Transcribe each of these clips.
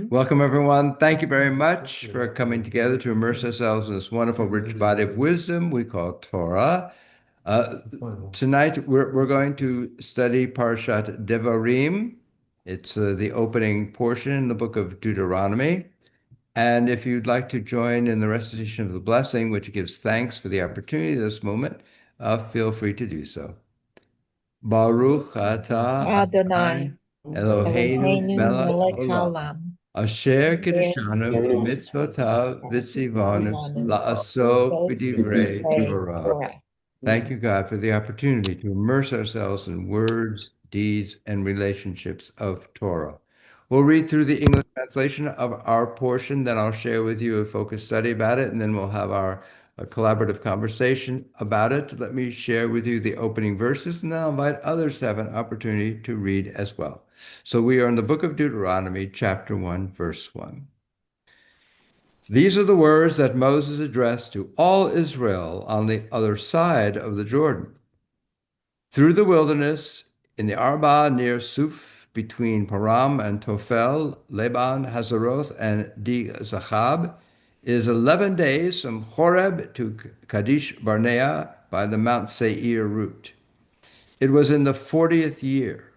Welcome, everyone. Thank you very much for coming together to immerse ourselves in this wonderful, rich body of wisdom we call Torah. Tonight, we're going to study Parshat Devarim. It's the opening portion in the book of Deuteronomy. And if you'd like to join in the recitation of the blessing, which gives thanks for the opportunity of this moment, feel free to do so. Baruch atah Adonai, Eloheinu Eloheinu melech melech haolam. haolam, Asher Kiddushanu b'mitzvotav v'tzivanu la'asok b'divrei Torah. Thank you, God, for the opportunity to immerse ourselves in words, deeds, and relationships of Torah. We'll read through the English translation of our portion, then I'll share with you a focused study about it, and then we'll have our collaborative conversation about it. Let me share with you the opening verses, and then I'll invite others to have an opportunity to read as well. So we are in the book of Deuteronomy, chapter 1, verse 1. These are the words that Moses addressed to all Israel on the other side of the Jordan. Through the wilderness, in the Arba near Suf, between Param and Tophel, Laban, Hazeroth, and Di-Zachab, is 11 days from Horeb to Kadesh Barnea by the Mount Seir route. It was in the 40th year,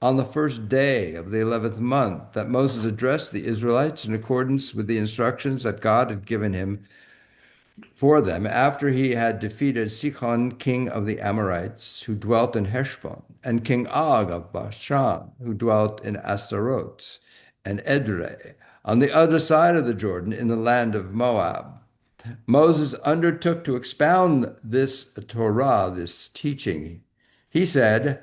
on the first day of the 11th month, that Moses addressed the Israelites in accordance with the instructions that God had given him for them after he had defeated Sihon, king of the Amorites, who dwelt in Heshbon, and King Og of Bashan, who dwelt in Astaroth, and Edrei, on the other side of the Jordan in the land of Moab. Moses undertook to expound this Torah, this teaching. He said,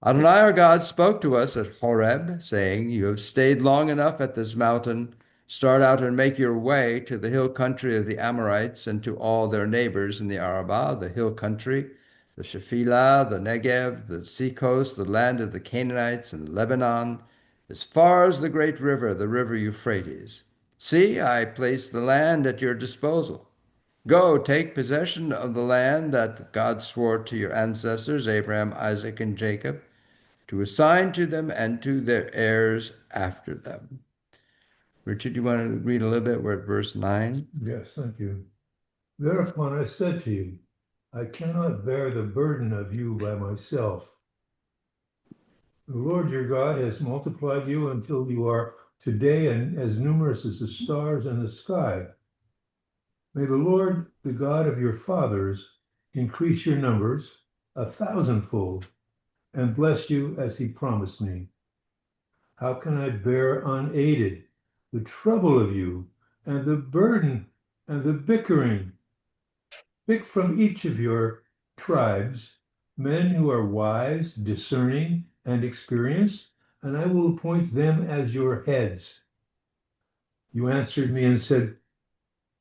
Adonai our God spoke to us at Horeb, saying, You have stayed long enough at this mountain. Start out and make your way to the hill country of the Amorites and to all their neighbors in the Arabah, the hill country, the Shephelah, the Negev, the seacoast, the land of the Canaanites and Lebanon, as far as the great river, the river Euphrates. See, I place the land at your disposal. Go, take possession of the land that God swore to your ancestors, Abraham, Isaac, and Jacob, to assign to them and to their heirs after them. Richard, you want to read a little bit? We're at verse 9. Yes, thank you. Thereupon I said to you, I cannot bear the burden of you by myself. The Lord your God has multiplied you until you are today and as numerous as the stars in the sky. May the Lord, the God of your fathers, increase your numbers 1,000-fold and bless you as he promised me. How can I bear unaided the trouble of you and the burden and the bickering? Pick from each of your tribes men who are wise, discerning, and experienced, and I will appoint them as your heads. You answered me and said,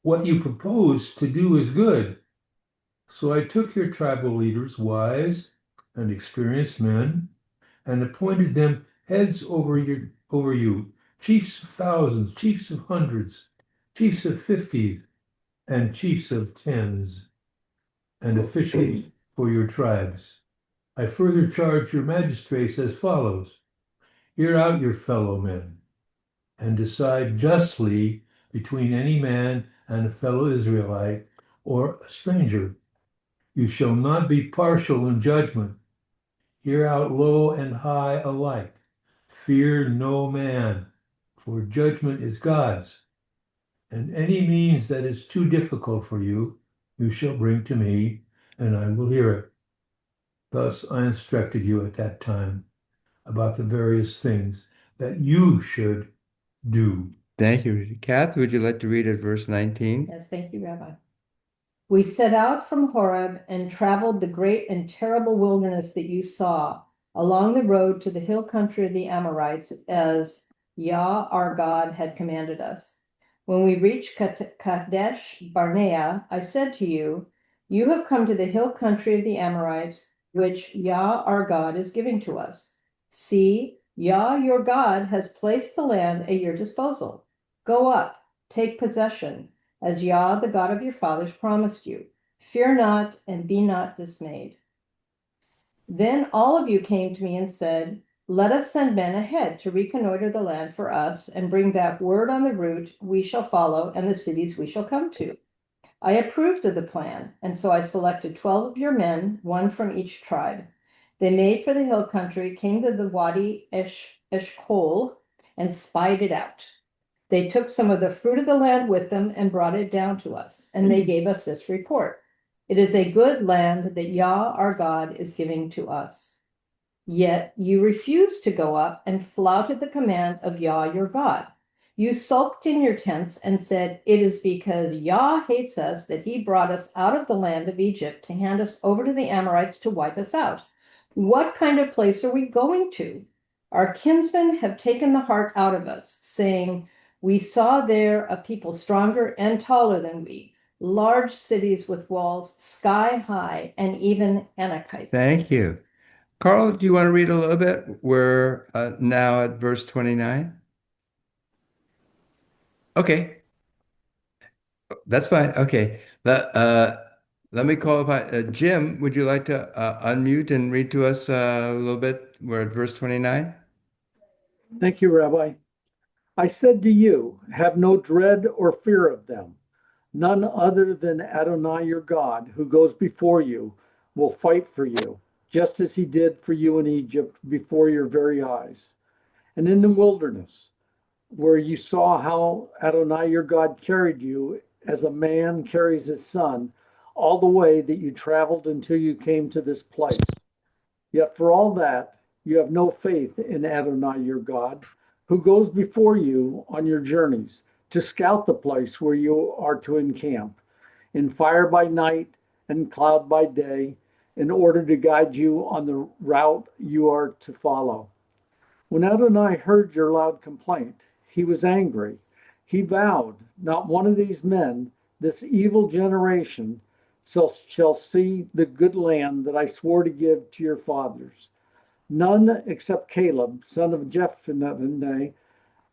What you propose to do is good. So I took your tribal leaders, wise and experienced men, and appointed them heads over you, chiefs of thousands, chiefs of hundreds, chiefs of 50, and chiefs of tens, and officials for your tribes. I further charge your magistrates as follows: hear out your fellow men, and decide justly between any man and a fellow Israelite or a stranger. You shall not be partial in judgment. Hear out low and high alike. Fear no man, for judgment is God's. And any means that is too difficult for you, you shall bring to me, and I will hear it. Thus I instructed you at that time about the various things that you should do. Thank you. Kath, would you like to read at verse 19? Yes, thank you, Rabbi. We set out from Horeb and traveled the great and terrible wilderness that you saw, along the road to the hill country of the Amorites, as Yah our God had commanded us. When we reached Kadesh Barnea, I said to you, You have come to the hill country of the Amorites, which Yah our God is giving to us. See, Yah your God has placed the land at your disposal. Go up, take possession, as Yah, the God of your fathers, promised you. Fear not and be not dismayed. Then all of you came to me and said, Let us send men ahead to reconnoiter the land for us and bring back word on the route we shall follow and the cities we shall come to. I approved of the plan, and so I selected 12 of your men, one from each tribe. They made for the hill country, came to the Wadi Eshkol, and spied it out. They took some of the fruit of the land with them and brought it down to us, and they gave us this report. It is a good land that Yah, our God, is giving to us. Yet you refused to go up and flouted the command of Yah, your God. You sulked in your tents and said, it is because Yah hates us that he brought us out of the land of Egypt to hand us over to the Amorites to wipe us out. What kind of place are we going to? Our kinsmen have taken the heart out of us, saying, we saw there a people stronger and taller than we, large cities with walls sky high, and even Anakites. Thank you. Carl, do you want to read a little bit? We're now at verse 29. Okay, that's fine. Okay. Let me call upon Jim. Would you like to unmute and read to us a little bit? We're at verse 29. Thank you, Rabbi. I said to you, have no dread or fear of them. None other than Adonai your God, who goes before you, will fight for you, just as he did for you in Egypt before your very eyes. And in the wilderness, where you saw how Adonai your God carried you as a man carries his son, all the way that you traveled until you came to this place. Yet for all that, you have no faith in Adonai your God, who goes before you on your journeys to scout the place where you are to encamp, in fire by night and cloud by day, in order to guide you on the route you are to follow. When Adonai heard your loud complaint, he was angry. He vowed, not one of these men, this evil generation, shall see the good land that I swore to give to your fathers. None except Caleb, son of Jephunneh,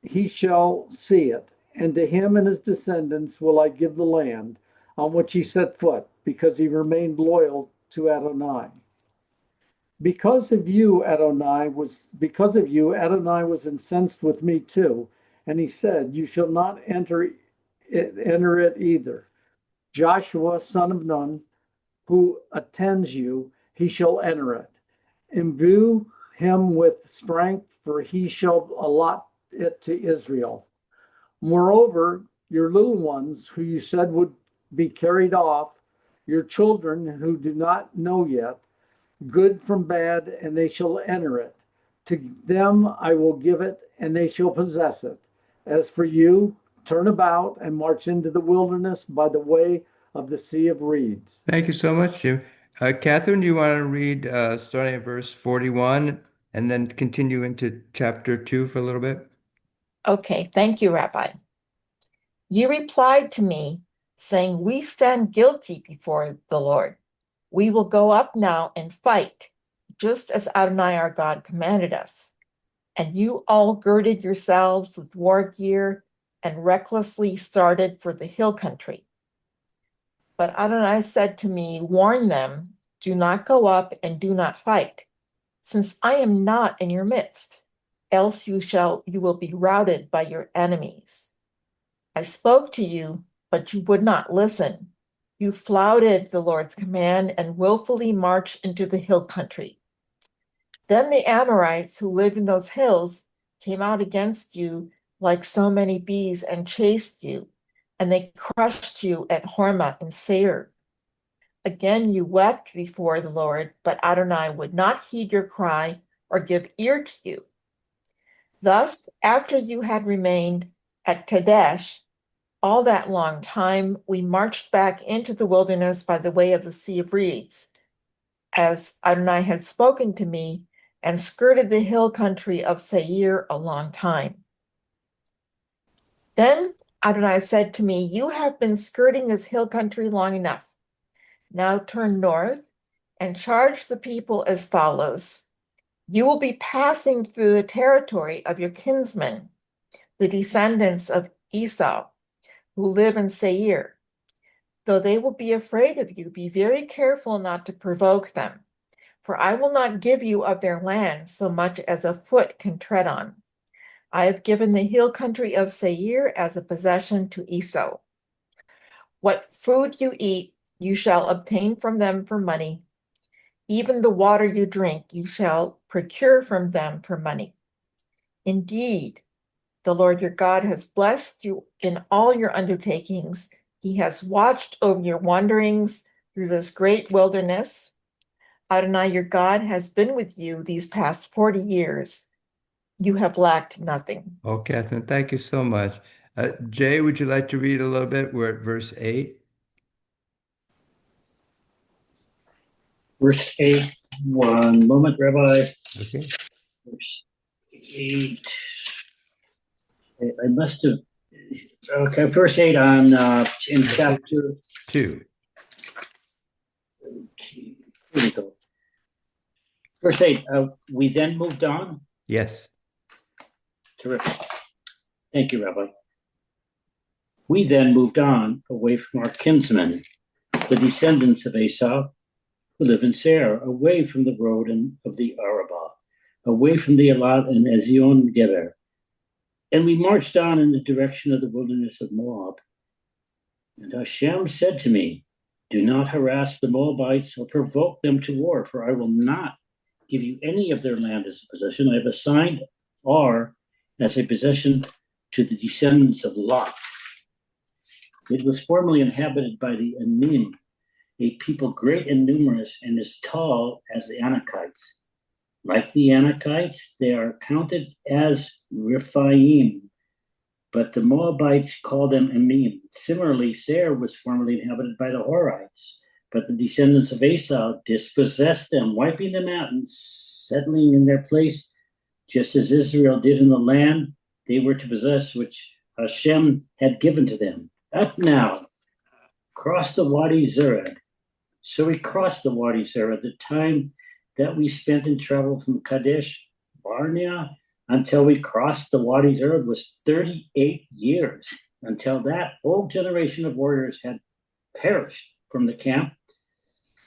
he shall see it, and to him and his descendants will I give the land on which he set foot, because he remained loyal to Adonai. Because of you, Adonai was incensed with me too, and he said, you shall not enter it either. Joshua, son of Nun, who attends you, he shall enter it. Imbue him with strength, for he shall allot it to Israel. Moreover, your little ones, who you said would be carried off, your children who do not know yet, good from bad, and they shall enter it. To them I will give it, and they shall possess it. As for you, turn about and march into the wilderness by the way of the Sea of Reeds. Thank you so much, Jim. Catherine, do you want to read starting at verse 41 and then continue into chapter 2 for a little bit? Okay, thank you, Rabbi. You replied to me, saying, we stand guilty before the Lord. We will go up now and fight, just as Adonai our God commanded us. And you all girded yourselves with war gear and recklessly started for the hill country. But Adonai said to me, warn them, do not go up and do not fight, since I am not in your midst, else you will be routed by your enemies. I spoke to you, but you would not listen. You flouted the Lord's command and willfully marched into the hill country. Then the Amorites who lived in those hills came out against you like so many bees and chased you, and they crushed you at Hormah and Seir. Again you wept before the Lord, but Adonai would not heed your cry or give ear to you. Thus, after you had remained at Kadesh all that long time, we marched back into the wilderness by the way of the Sea of Reeds, as Adonai had spoken to me, and skirted the hill country of Seir a long time. Then Adonai said to me, you have been skirting this hill country long enough. Now turn north and charge the people as follows. You will be passing through the territory of your kinsmen, the descendants of Esau, who live in Seir. Though they will be afraid of you, be very careful not to provoke them, For I will not give you of their land so much as a foot can tread on. I have given the hill country of Seir as a possession to Esau. What food you eat, you shall obtain from them for money. Even the water you drink, you shall procure from them for money. Indeed, the Lord your God has blessed you in all your undertakings. He has watched over your wanderings through this great wilderness. Adonai your God has been with you these past 40 years. You have lacked nothing. Oh, Catherine, thank you so much. Jay, would you like to read a little bit? We're at verse 8. Verse 8, one moment, Rabbi. Okay. Verse 8. I must have. Okay, verse 8 on in chapter 2. Here we go. Verse 8, we then moved on. Yes. Terrific. Thank you, Rabbi. We then moved on away from our kinsmen, the descendants of Esau, who live in Seir, away from the road of the Arabah, away from the Elat and Ezion Geber. And we marched on in the direction of the wilderness of Moab. And Hashem said to me, do not harass the Moabites or provoke them to war, for I will not give you any of their land as a possession. I have assigned Ar as a possession to the descendants of Lot. It was formerly inhabited by the Anim, a people great and numerous and as tall as the Anakites. Like the Anakites, they are counted as Rephaim, but the Moabites call them Emim. Similarly, Seir was formerly inhabited by the Horites, but the descendants of Esau dispossessed them, wiping them out and settling in their place, just as Israel did in the land they were to possess, which Hashem had given to them. Up now, cross the Wadi Zered. So we crossed the Wadi Zered, the time that we spent in travel from Kadesh Barnea until we crossed the Wadi Zered was 38 years. Until that whole generation of warriors had perished from the camp,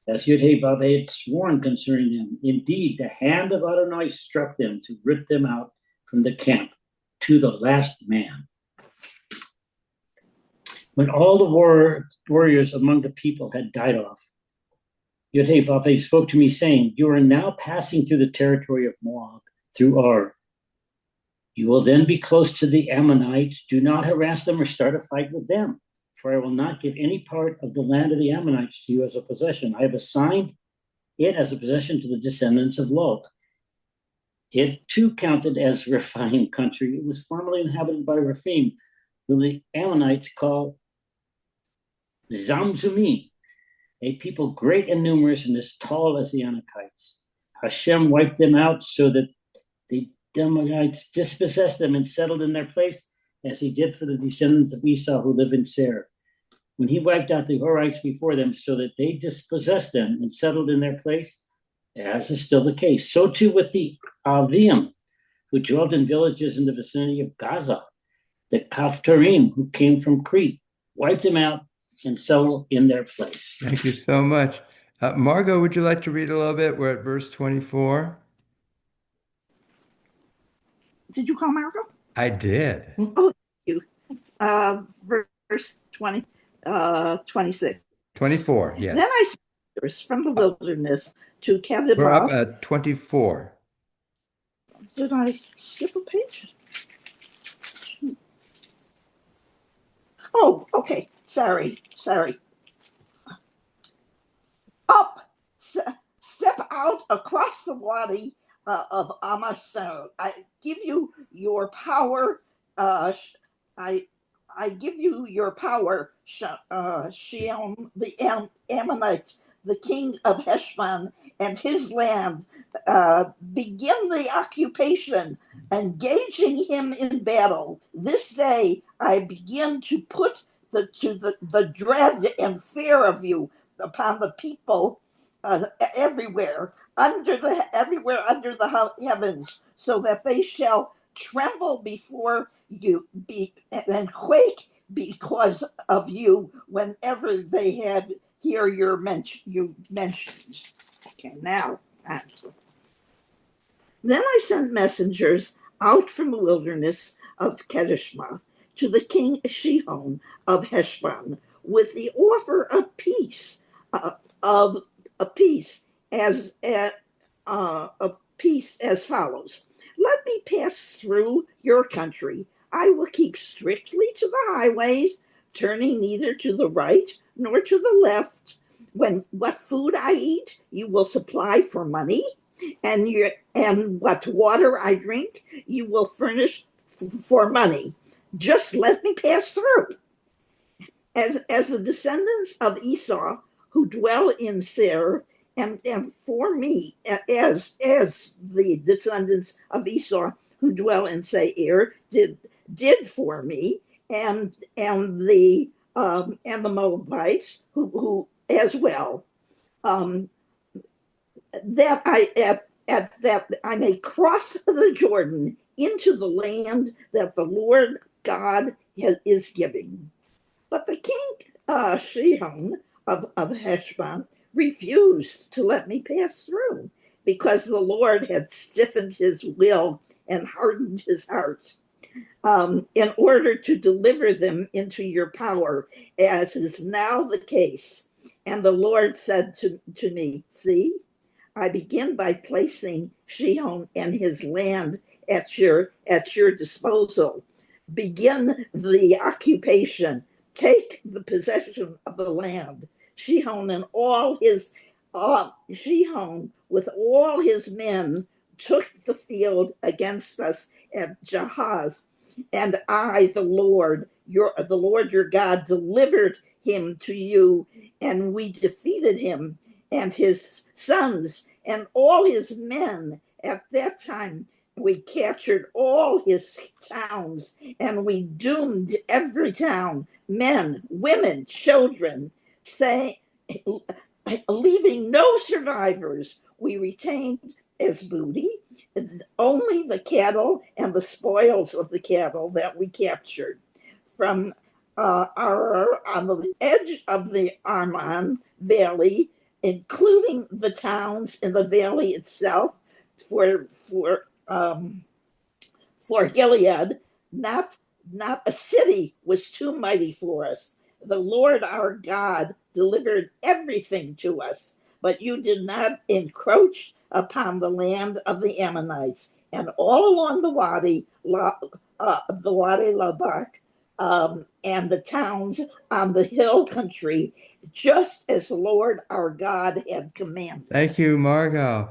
as Yud-Heh-Vav had sworn concerning them. Indeed, the hand of Adonai struck them to rip them out from the camp to the last man. When all the warriors among the people had died off, Yud-Heh-Vav spoke to me, saying, you are now passing through the territory of Moab, through Ar. You will then be close to the Ammonites. Do not harass them or start a fight with them, for I will not give any part of the land of the Ammonites to you as a possession. I have assigned it as a possession to the descendants of Lot. It too counted as Rephaim country. It was formerly inhabited by Rephaim, whom the Ammonites call Zamzumi, a people great and numerous and as tall as the Anakites. Hashem wiped them out so that the Ammonites dispossessed them and settled in their place, as he did for the descendants of Esau who live in Seir. When he wiped out the Horites before them so that they dispossessed them and settled in their place, as is still the case, so too with the Avim, who dwelt in villages in the vicinity of Gaza, the Kaphtorim, who came from Crete, wiped them out and settled in their place. Thank you so much. Margot, would you like to read a little bit? We're at verse 24. Did you call Marco? I did. Oh, thank you. Verse 26. 24, yes. Then I saw from the wilderness to We're up Kedemah. at 24. Did I skip a page? Oh, okay. Sorry. Up, step out across the wadi of Amasar. I give you your power. I give you your power, Sheom, the Ammonites, the king of Heshbon, and his land. Begin the occupation, engaging him in battle. This day I begin to put the dread and fear of you upon the people everywhere under the heavens, so that they shall tremble before you and quake because of you whenever they hear your mentions. Okay, now Then I sent messengers out from the wilderness of Kedeshma to the king Shihon of Heshbon with the offer of peace, of a peace as of peace as follows: Let me pass through your country. I will keep strictly to the highways, turning neither to the right nor to the left. When what food I eat, you will supply for money, and what water I drink, you will furnish for money. Just let me pass through. As the descendants of Esau who dwell in Seir, and for me, as the descendants of Esau who dwell in Seir did for me, and the Moabites who as well, that I may cross the Jordan into the land that the Lord God is giving. But the king Shihon of Heshbon refused to let me pass through because the Lord had stiffened his will and hardened his heart, in order to deliver them into your power, as is now the case. And the Lord said to me, See, I begin by placing Shihon and his land at your disposal. Begin the occupation. Take the possession of the land. Shihon with all his men took the field against us at Jahaz, and I, the Lord your God, delivered him to you, and we defeated him and his sons and all his men. At that time, we captured all his towns, and we doomed every town, men, women, children, say, leaving no survivors. We retained as booty only the cattle and the spoils of the cattle that we captured from on the edge of the Arnon Valley, including the towns in the valley itself. For Gilead, not a city was too mighty for us. The Lord our God delivered everything to us, but you did not encroach upon the land of the Ammonites. And all along the Wadi Labak, and the towns on the hill country, just as the Lord our God had commanded. Thank you, Margot.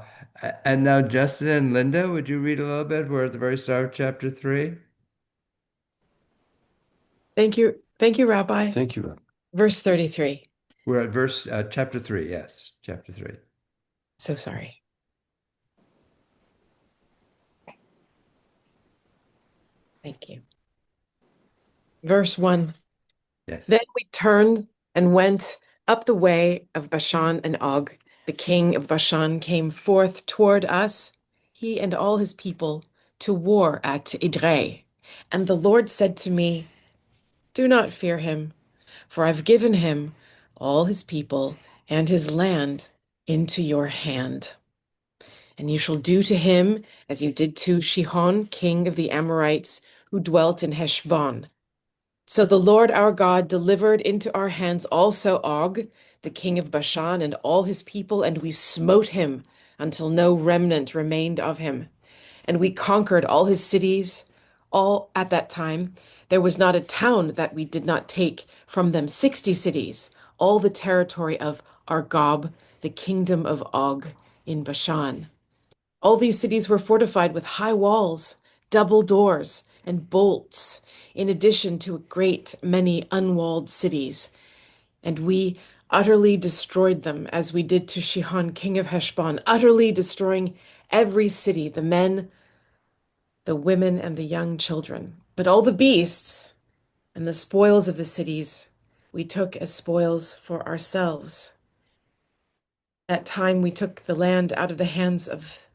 And now, Justin and Linda, would you read a little bit? We're at the very start of chapter 3. Thank you. Thank you, Rabbi. Thank you. Verse 33. We're at chapter 3. Yes, chapter 3. So sorry. Thank you. Verse 1. Yes. Then we turned and went up the way of Bashan, and Og, the king of Bashan, came forth toward us, he and all his people, to war at Edrei. And the Lord said to me, Do not fear him, for I've given him, all his people, and his land into your hand. And you shall do to him as you did to Shihon, king of the Amorites, who dwelt in Heshbon. So the Lord our God delivered into our hands also Og, the king of Bashan, and all his people, and we smote him until no remnant remained of him. And we conquered all his cities. All at that time, there was not a town that we did not take from them, 60 cities, all the territory of Argob, the kingdom of Og in Bashan. All these cities were fortified with high walls, double doors, and bolts, in addition to a great many unwalled cities. And we utterly destroyed them, as we did to Shihon, king of Heshbon, utterly destroying every city, the men, the women, and the young children. But all the beasts and the spoils of the cities we took as spoils for ourselves. That time we took the land out of the hands of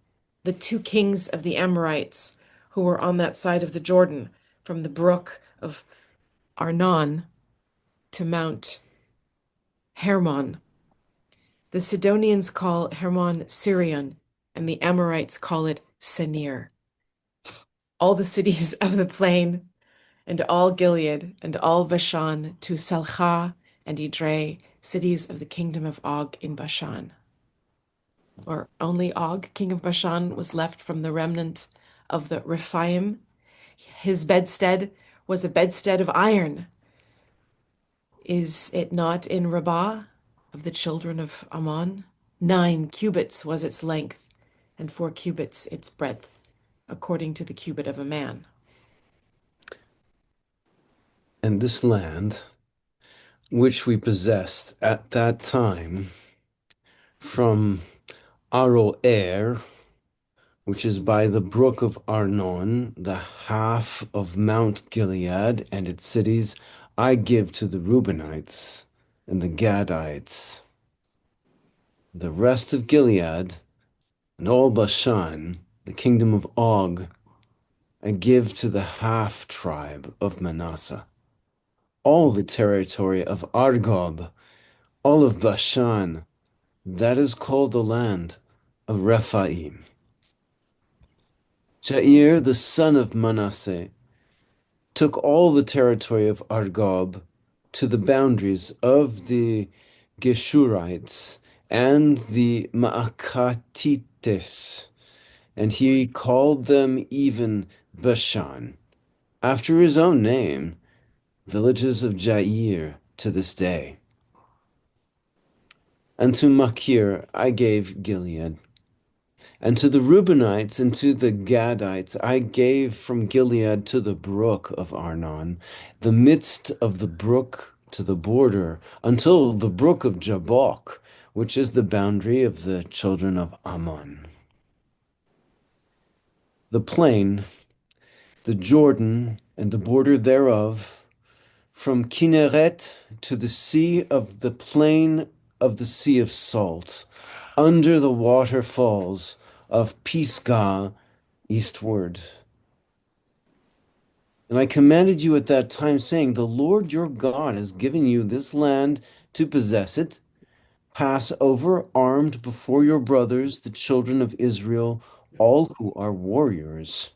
the 2 kings of the Amorites who were on that side of the Jordan, from the brook of Arnon to Mount Hermon. The Sidonians call Hermon Sirion, and the Amorites call it Senir. All the cities of the plain, and all Gilead, and all Bashan, to Salcha and Edrei, cities of the kingdom of Og in Bashan. Or only Og, king of Bashan, was left from the remnant of the Rephaim. His bedstead was a bedstead of iron. Is it not in Rabbah of the children of Ammon? 9 cubits was its length, and 4 cubits its breadth, according to the cubit of a man. And this land, which we possessed at that time, from Aroer, which is by the brook of Arnon, the half of Mount Gilead and its cities, I give to the Reubenites and the Gadites. The rest of Gilead and all Bashan, the kingdom of Og, I give to the half tribe of Manasseh. All the territory of Argob, all of Bashan, that is called the land of Rephaim. Jair, the son of Manasseh, took all the territory of Argob to the boundaries of the Geshurites and the Maacatites, and he called them even Bashan, after his own name, villages of Jair to this day. And to Machir I gave Gilead. And to the Reubenites and to the Gadites I gave from Gilead to the brook of Arnon, the midst of the brook to the border, until the brook of Jabbok, which is the boundary of the children of Ammon. The plain, the Jordan, and the border thereof, from Kinneret to the sea of the plain of the Sea of Salt, under the waterfalls of Pisgah eastward. And I commanded you at that time, saying, the Lord your God has given you this land to possess it. Pass over armed before your brothers, the children of Israel, all who are warriors.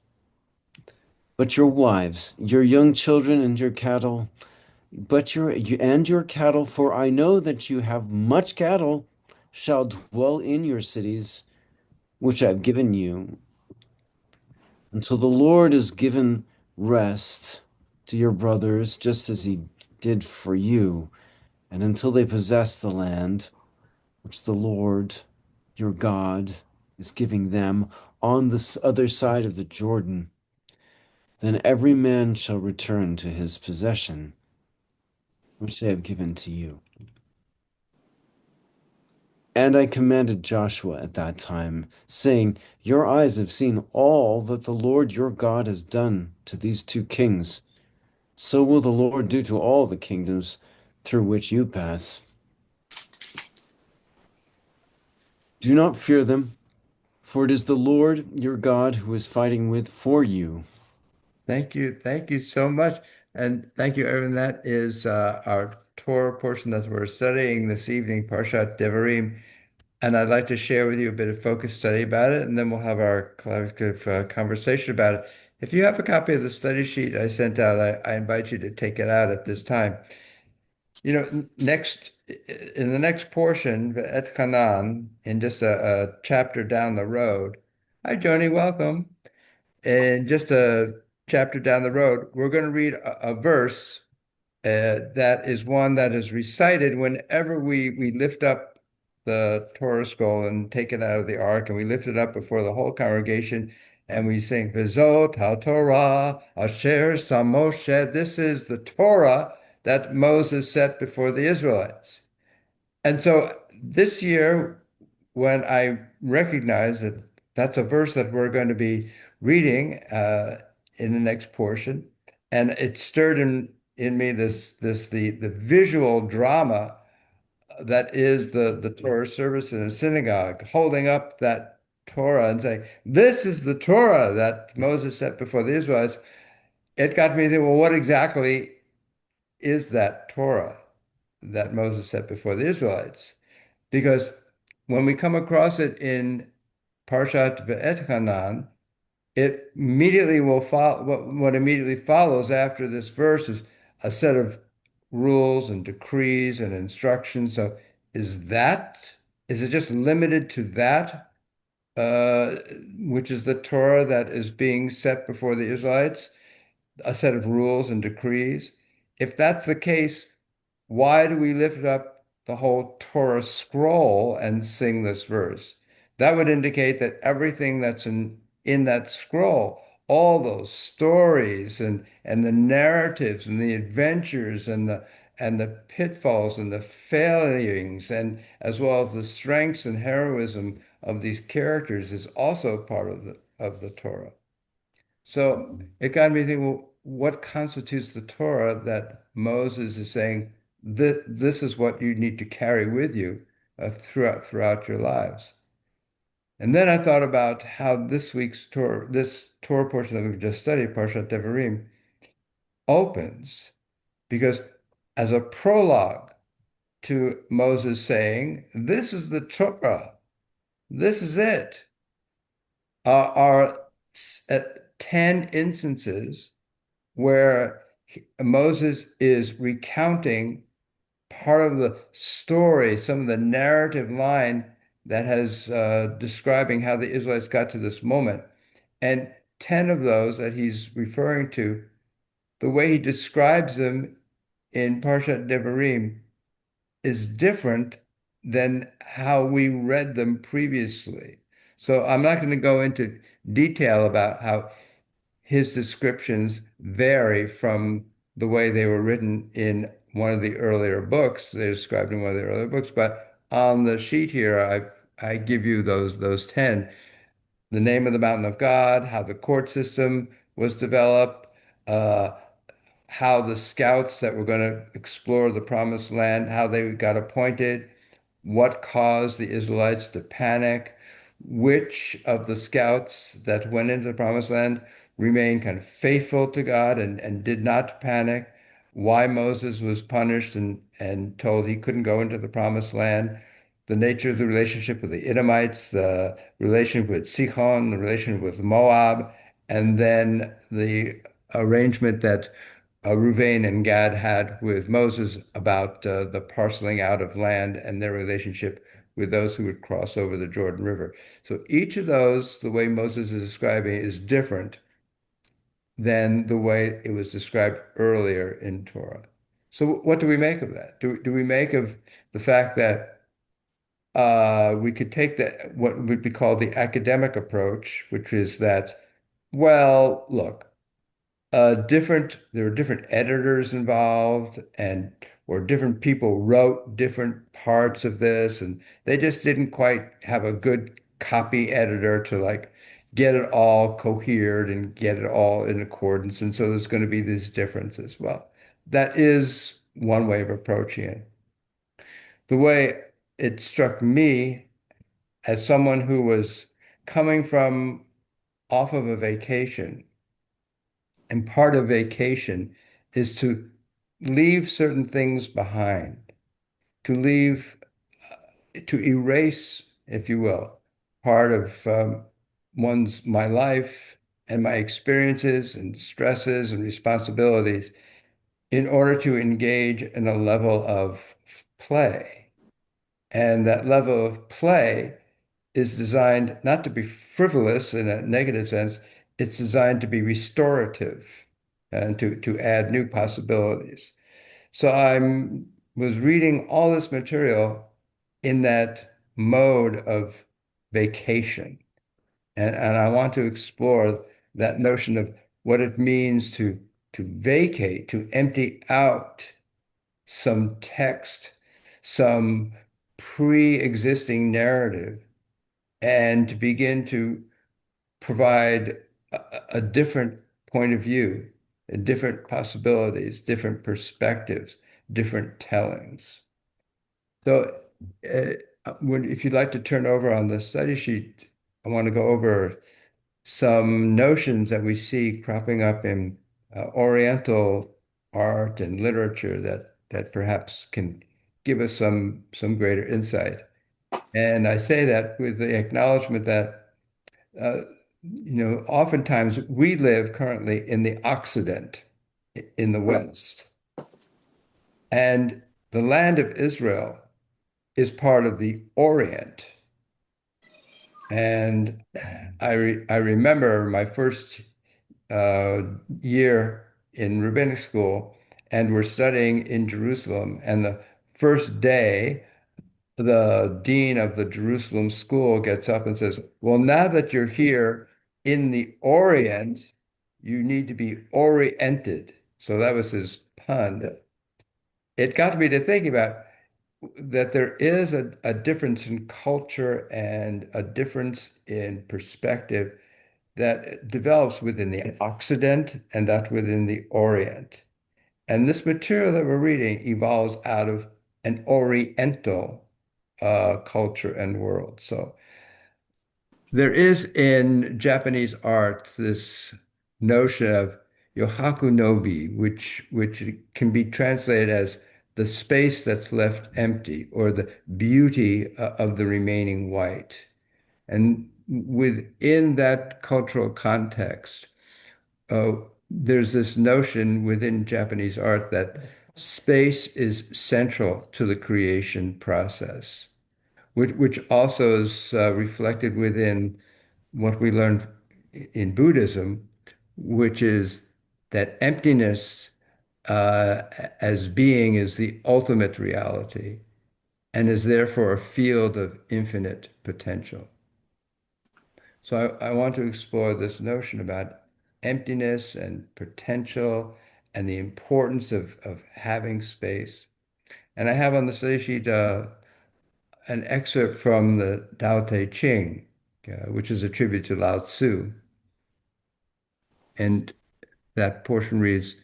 But your wives, your young children, and your cattle, your cattle, for I know that you have much cattle, shall dwell in your cities, which I have given you, until the Lord has given rest to your brothers, just as he did for you, and until they possess the land which the Lord your God is giving them on this other side of the Jordan. Then every man shall return to his possession, which I have given to you. And I commanded Joshua at that time, saying, your eyes have seen all that the Lord your God has done to these 2 kings. So will the Lord do to all the kingdoms through which you pass. Do not fear them, for it is the Lord your God who is fighting with for you. Thank you. Thank you so much. And thank you, Evan. That is our Torah portion that we're studying this evening, Parshat Devarim. And I'd like to share with you a bit of focused study about it, and then we'll have our collaborative conversation about it. If you have a copy of the study sheet I sent out, I invite you to take it out at this time. You know, in the next portion, Et Hanan, in just a chapter down the road, hi, Joni, welcome. In just a chapter down the road, we're going to read a verse that is one that is recited whenever we lift up the Torah scroll and take it out of the ark, and we lift it up before the whole congregation, and we sing, V'zot ha-Torah asher sam Moshe. This is the Torah that Moses set before the Israelites. And so this year, when I recognized that that's a verse that we're going to be reading in the next portion, and it stirred in me the visual drama that is the Torah service in a synagogue, holding up that Torah and saying, "This is the Torah that Moses set before the Israelites." It got me thinking, well, what exactly is that Torah that Moses set before the Israelites? Because when we come across it in Parshat Ve'etchanan, it immediately will follow. What immediately follows after this verse is a set of rules and decrees and instructions. So is it just limited to that, uh, which is the Torah that is being set before the Israelites, a set of rules and decrees? If that's the case, why do we lift up the whole Torah scroll and sing this verse? That would indicate that everything that's in that scroll, all those stories and the narratives and the adventures and the pitfalls and the failings and as well as the strengths and heroism of these characters is also part of the Torah. So it got me thinking, well, what constitutes the Torah that Moses is saying that this is what you need to carry with you throughout your lives? And then I thought about how this week's Torah, this Torah portion that we've just studied, Parshat Devarim, opens because as a prologue to Moses saying, "This is the Torah, this is it," are 10 instances where Moses is recounting part of the story, some of the narrative line that has describing how the Israelites got to this moment. And 10 of those that he's referring to, the way he describes them in Parshat Devarim is different than how we read them previously. So I'm not going to go into detail about how his descriptions vary from the way they were written in one of the earlier books. They're described in one of the earlier books, but on the sheet here, I give you those 10. The name of the mountain of God, how the court system was developed, uh, how the scouts that were going to explore the promised land, how they got appointed, what caused the Israelites to panic, which of the scouts that went into the promised land remained kind of faithful to God and did not panic, why Moses was punished and told he couldn't go into the promised land, the nature of the relationship with the Edomites, the relationship with Sichon, the relationship with Moab, and then the arrangement that Reuven and Gad had with Moses about the parceling out of land and their relationship with those who would cross over the Jordan River. So each of those, the way Moses is describing it, is different than the way it was described earlier in Torah. So what do we make of that? Do we make of the fact that we could take that, what would be called the academic approach, which is that, well, look, there were different editors involved and or different people wrote different parts of this and they just didn't quite have a good copy editor to like get it all cohered and get it all in accordance. And so there's going to be these differences. Well, that is one way of approaching it. The way it struck me as someone who was coming from off of a vacation. And part of vacation is to leave certain things behind, to leave, to erase, if you will, part of my life and my experiences and stresses and responsibilities in order to engage in a level of play. And that level of play is designed not to be frivolous in a negative sense, it's designed to be restorative and to add new possibilities. So I was reading all this material in that mode of vacation. And I want to explore that notion of what it means to vacate, to empty out some text, some pre-existing narrative, and to begin to provide a different point of view, different possibilities, different perspectives, different tellings. So, if you'd like to turn over on the study sheet, I want to go over some notions that we see cropping up in Oriental art and literature that perhaps can give us some greater insight. And I say that with the acknowledgement that oftentimes we live currently in the Occident, in the West, and the land of Israel is part of the Orient. And I remember my first year in rabbinic school, and we're studying in Jerusalem. And the first day, the dean of the Jerusalem school gets up and says, "Well, now that you're here in the Orient, you need to be oriented." So that was his pun. It got me to thinking about that there is a difference in culture and a difference in perspective that develops within the Occident and that within the Orient. And this material that we're reading evolves out of an Oriental culture and world. So there is in Japanese art this notion of yohaku nobi, which can be translated as the space that's left empty or the beauty of the remaining white. And within that cultural context, there's this notion within Japanese art that space is central to the creation process, which also is reflected within what we learned in Buddhism, which is that emptiness as being is the ultimate reality and is therefore a field of infinite potential. So I want to explore this notion about emptiness and potential and the importance of having space. And I have on the study sheet an excerpt from the Tao Te Ching, which is a tribute to Lao Tzu. And that portion reads,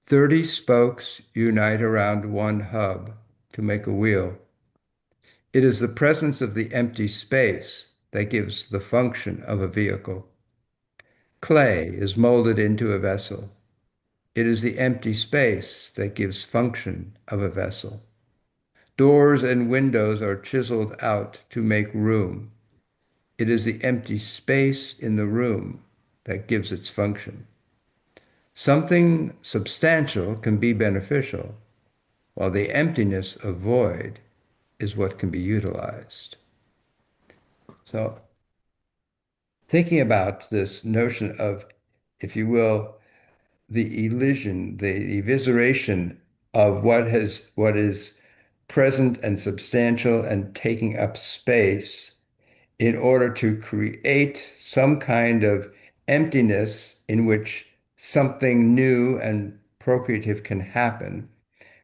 30 spokes unite around one hub to make a wheel. It is the presence of the empty space that gives the function of a vehicle. Clay is molded into a vessel. It is the empty space that gives function of a vessel. Doors and windows are chiseled out to make room. It is the empty space in the room that gives its function. Something substantial can be beneficial, while the emptiness of void is what can be utilized. So, thinking about this notion of, if you will, the elision, the evisceration of what is present and substantial and taking up space in order to create some kind of emptiness in which something new and procreative can happen,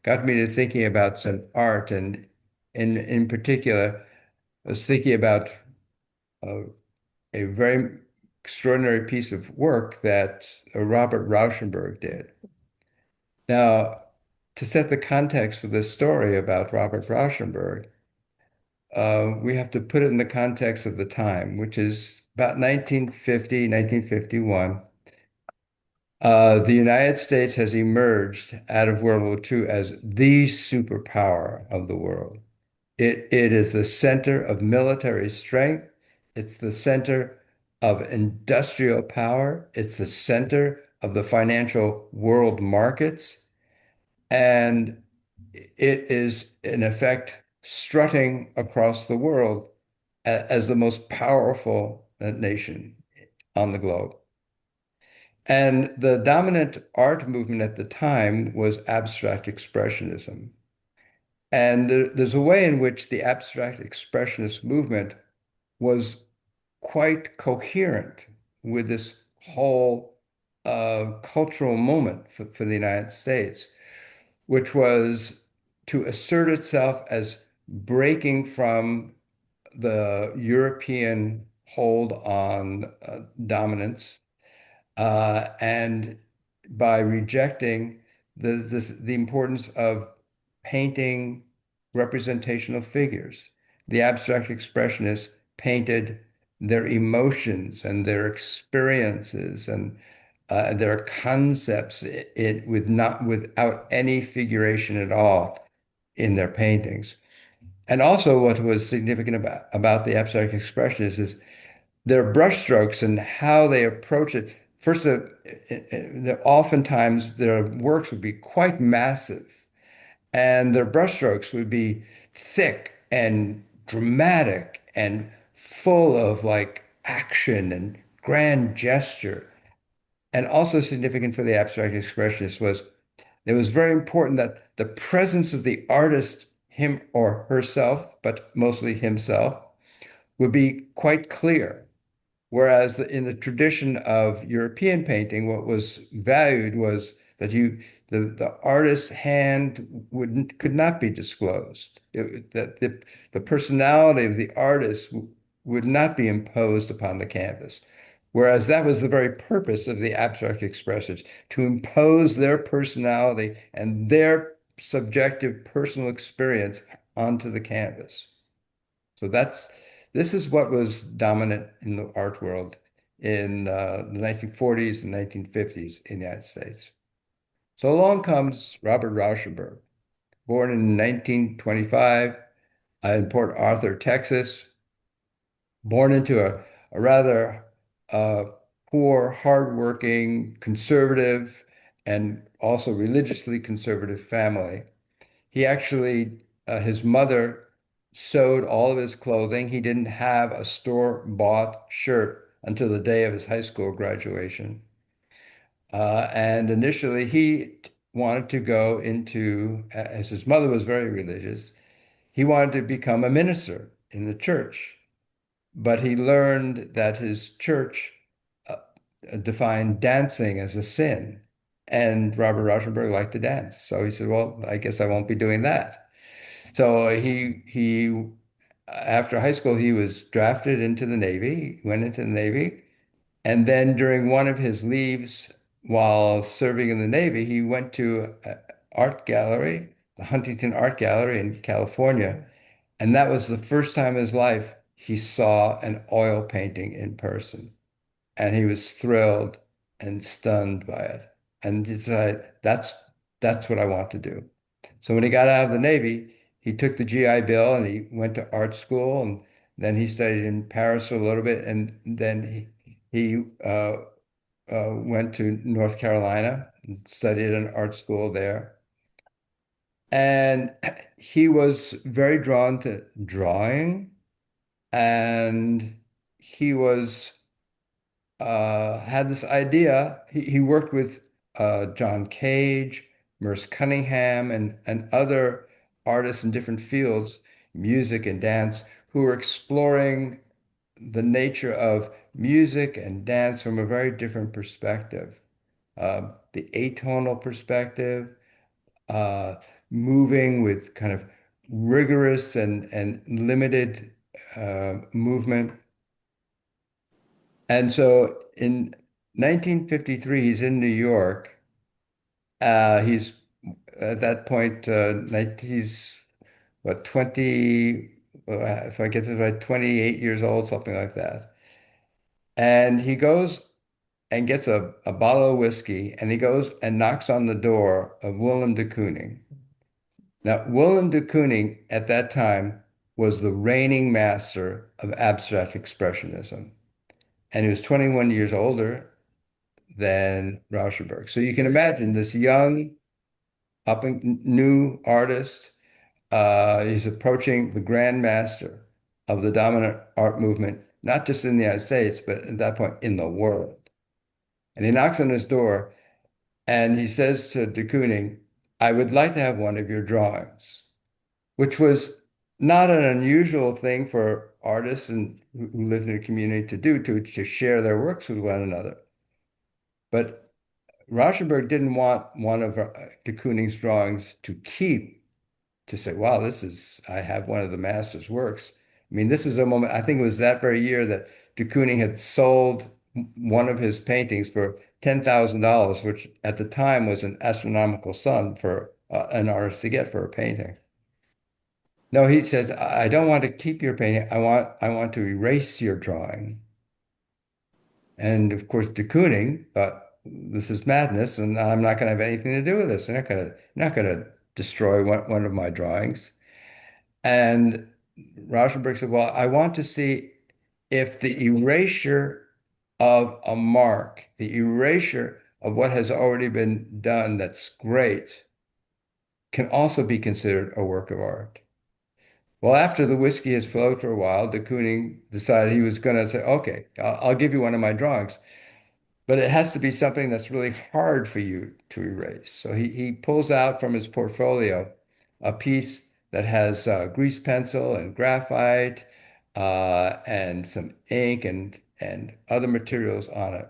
got me to thinking about some art. And in particular, I was thinking about uh, a very extraordinary piece of work that Robert Rauschenberg did. Now, to set the context for this story about Robert Rauschenberg, we have to put it in the context of the time, which is about 1950, 1951. The United States has emerged out of World War II as the superpower of the world. It is the center of military strength. It's the center of industrial power. It's the center of the financial world markets. And it is, in effect, strutting across the world as the most powerful nation on the globe. And the dominant art movement at the time was abstract expressionism. And there's a way in which the abstract expressionist movement was quite coherent with this whole cultural moment for the United States, which was to assert itself as breaking from the European hold on dominance and by rejecting the importance of painting representational figures. The abstract expressionists painted their emotions and their experiences and their concepts without any figuration at all in their paintings. And also what was significant about the abstract expressionists is their brushstrokes and how they approach it. First, oftentimes their works would be quite massive, and their brushstrokes would be thick and dramatic and full of like action and grand gesture. And also significant for the abstract expressionist was it was very important that the presence of the artist, him or herself, but mostly himself, would be quite clear. Whereas in the tradition of European painting, what was valued was that the artist's hand could not be disclosed. That the personality of the artist would not be imposed upon the canvas. Whereas that was the very purpose of the abstract expressionists, to impose their personality and their subjective personal experience onto the canvas. So this is what was dominant in the art world in the 1940s and 1950s in the United States. So along comes Robert Rauschenberg, born in 1925 in Port Arthur, Texas, born into a rather uh, poor, hardworking, conservative, and also religiously conservative family. He actually, his mother sewed all of his clothing. He didn't have a store-bought shirt until the day of his high school graduation. And initially, he wanted to go into, as his mother was very religious, he wanted to become a minister in the church. But he learned that his church uh, defined dancing as a sin. And Robert Rauschenberg liked to dance. So he said, well, I guess I won't be doing that. So he after high school he was drafted into the Navy, went into the Navy, and then during one of his leaves while serving in the Navy, he went to an art gallery, the Huntington Art Gallery in California, and that was the first time in his life he saw an oil painting in person. And he was thrilled and stunned by it. And he said, that's what I want to do. So when he got out of the Navy, he took the GI Bill and he went to art school, and then he studied in Paris for a little bit, and then he went to North Carolina and studied an art school there. And he was very drawn to drawing, and he was had this idea. He worked with John Cage, Merce Cunningham, and other artists in different fields, music and dance, who were exploring the nature of music and dance from a very different perspective. The atonal perspective, uh, moving with kind of rigorous and limited movement. And so in 1953, he's in New York. He's at that point, he's what, 20, if I get this right, 28 years old, something like that. And he goes and gets a bottle of whiskey and he goes and knocks on the door of Willem de Kooning. Now, Willem de Kooning at that time was the reigning master of abstract expressionism. And he was 21 years older than Rauschenberg. So you can imagine this young, up and new artist. He's approaching the grand master of the dominant art movement, not just in the United States, but at that point in the world. And he knocks on his door and he says to de Kooning, I would like to have one of your drawings, which was not an unusual thing for artists and who lived in a community to do, to share their works with one another. But Rauschenberg didn't want one of de Kooning's drawings to keep, to say, wow, I have one of the master's works. I mean, this is a moment, I think it was that very year that de Kooning had sold one of his paintings for $10,000, which at the time was an astronomical sum for an artist to get for a painting. No, he says, I don't want to keep your painting. I want to erase your drawing. And of course, de Kooning thought, this is madness, and I'm not going to have anything to do with this. You're not going to destroy one of my drawings. And Rauschenberg said, well, I want to see if the erasure of a mark, the erasure of what has already been done that's great, can also be considered a work of art. Well, after the whiskey has flowed for a while, de Kooning decided he was going to say, okay, I'll give you one of my drawings, but it has to be something that's really hard for you to erase. So he pulls out from his portfolio a piece that has grease pencil and graphite and some ink and other materials on it.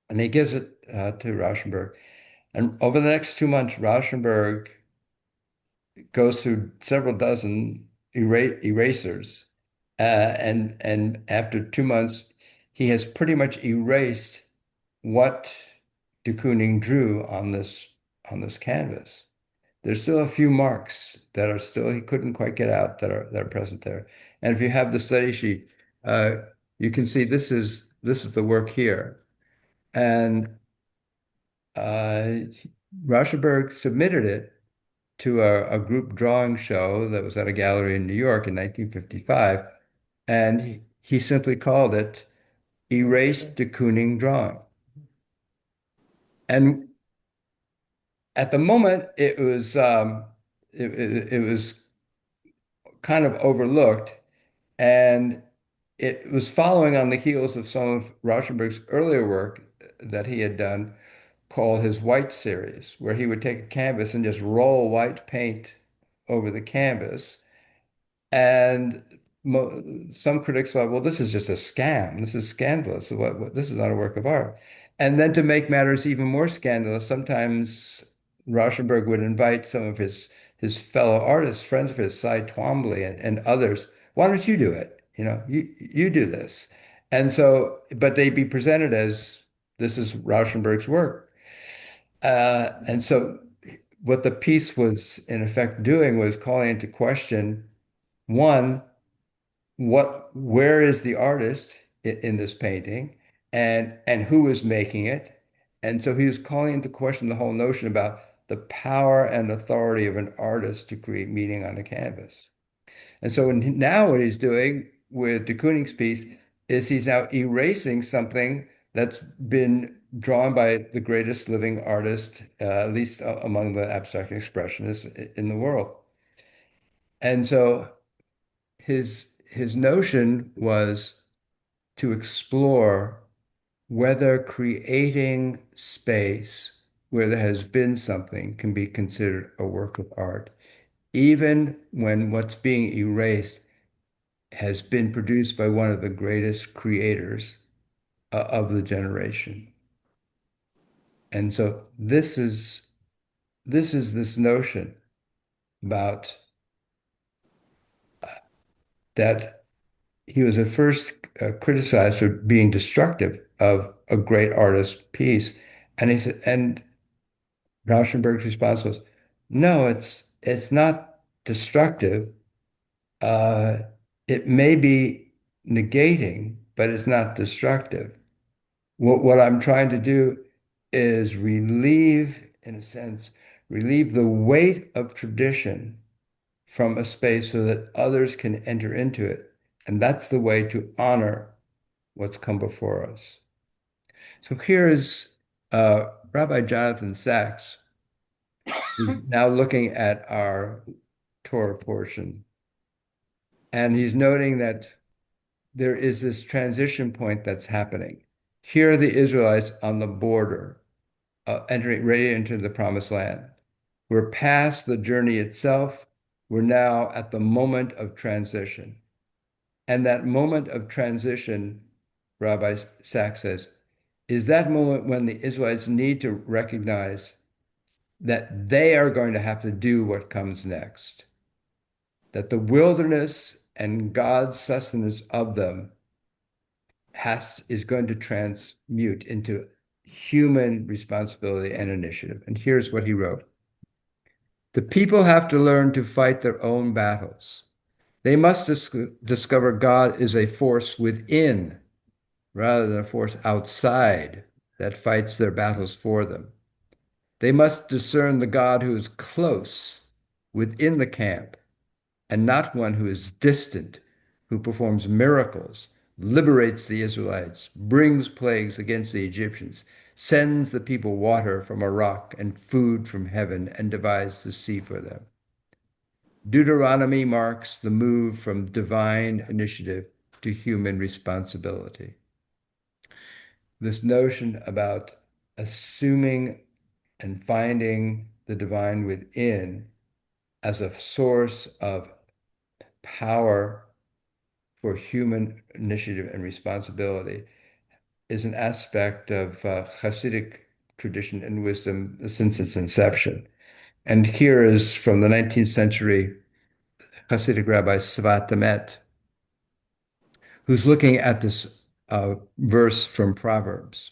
And he gives it to Rauschenberg. And over the next 2 months, Rauschenberg goes through several dozen erasers. And after 2 months, he has pretty much erased what de Kooning drew on this canvas. There's still a few marks that are still he couldn't quite get out that are present there. And if you have the study sheet, uh, you can see this is the work here. And uh, Rauschenberg submitted it to a group drawing show that was at a gallery in New York in 1955, and he simply called it Erased de Kooning Drawing. And at the moment, it was kind of overlooked, and it was following on the heels of some of Rauschenberg's earlier work that he had done called his White series, where he would take a canvas and just roll white paint over the canvas. And some critics thought, well, this is just a scam. This is scandalous. This is not a work of art. And then to make matters even more scandalous, sometimes Rauschenberg would invite some of his fellow artists, friends of his, Cy Twombly and others. Why don't you do it? You do this. And so, but they'd be presented as this is Rauschenberg's work. And so what the piece was in effect doing was calling into question, one, where is the artist in this painting, and who is making it? And so he was calling into question the whole notion about the power and authority of an artist to create meaning on a canvas. And so now what he's doing with de Kooning's piece is he's now erasing something that's been drawn by the greatest living artist, at least among the abstract expressionists in the world. And so his notion was to explore whether creating space where there has been something can be considered a work of art, even when what's being erased has been produced by one of the greatest creators of the generation. And so this notion about that he was at first criticized for being destructive of a great artist's piece. And he said, and Rauschenberg's response was, no, it's not destructive. Uh, it may be negating, but it's not destructive. What I'm trying to do is relieve, in a sense, relieve the weight of tradition from a space so that others can enter into it. And that's the way to honor what's come before us. So here is Rabbi Jonathan Sachs, who's now looking at our Torah portion. And he's noting that there is this transition point that's happening. Here are the Israelites on the border, entering ready into the promised land. We're past the journey itself. We're now at the moment of transition. And that moment of transition, Rabbi Sachs says, is that moment when the Israelites need to recognize that they are going to have to do what comes next, that the wilderness and God's sustenance of them is going to transmute into human responsibility and initiative. And here's what he wrote. The people have to learn to fight their own battles. They must discover God is a force within rather than a force outside that fights their battles for them. They must discern the God who is close within the camp and not one who is distant, who performs miracles, liberates the Israelites, brings plagues against the Egyptians, sends the people water from a rock and food from heaven, and divides the sea for them. Deuteronomy marks the move from divine initiative to human responsibility. This notion about assuming and finding the divine within as a source of power for human initiative and responsibility is an aspect of Hasidic tradition and wisdom since its inception. And here is from the 19th century Hasidic rabbi Svat Emet, who's looking at this verse from Proverbs,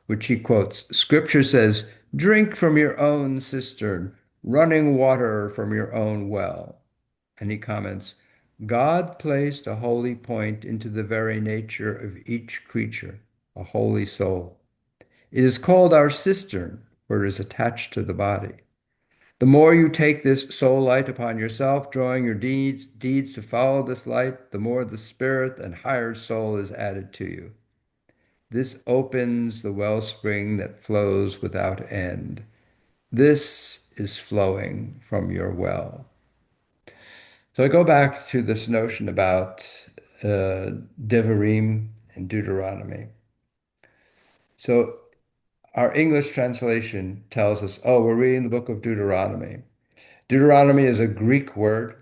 which he quotes. Scripture says, "Drink from your own cistern, running water from your own well." And he comments, God placed a holy point into the very nature of each creature, a holy soul. It is called our cistern, for it is attached to the body. The more you take this soul light upon yourself, drawing your deeds to follow this light, the more the spirit and higher soul is added to you. This opens the wellspring that flows without end. This is flowing from your well. So I go back to this notion about Devarim and Deuteronomy. So our English translation tells us, oh, we're reading the book of Deuteronomy. Deuteronomy is a Greek word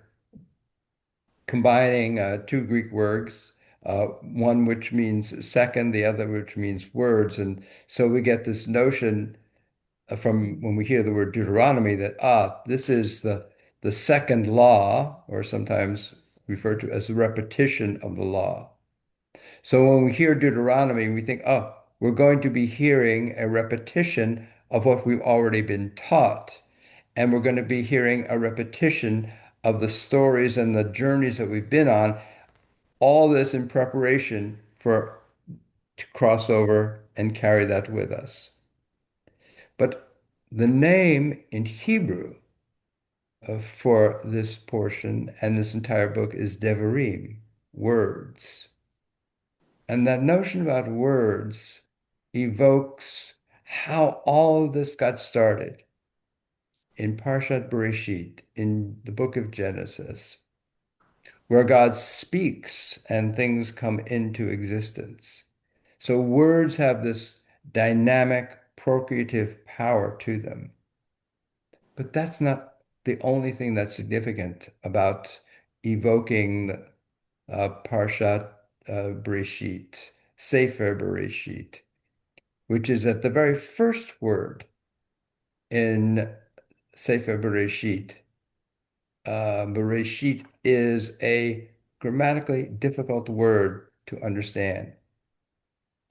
combining two Greek words, one which means second, the other which means words. And so we get this notion from when we hear the word Deuteronomy that, this is the second law, or sometimes referred to as the repetition of the law. So when we hear Deuteronomy, we think, oh, we're going to be hearing a repetition of what we've already been taught. And we're going to be hearing a repetition of the stories and the journeys that we've been on, all this in preparation for to cross over and carry that with us. But the name in Hebrew for this portion and this entire book is Devarim, words. And that notion about words evokes how all of this got started in Parshat Bereshit, in the book of Genesis, where God speaks and things come into existence. So words have this dynamic, procreative power to them. But that's not the only thing that's significant about evoking Parshat Bereshit, Sefer Bereshit, which is that the very first word in Sefer Bereshit. Bereshit is a grammatically difficult word to understand.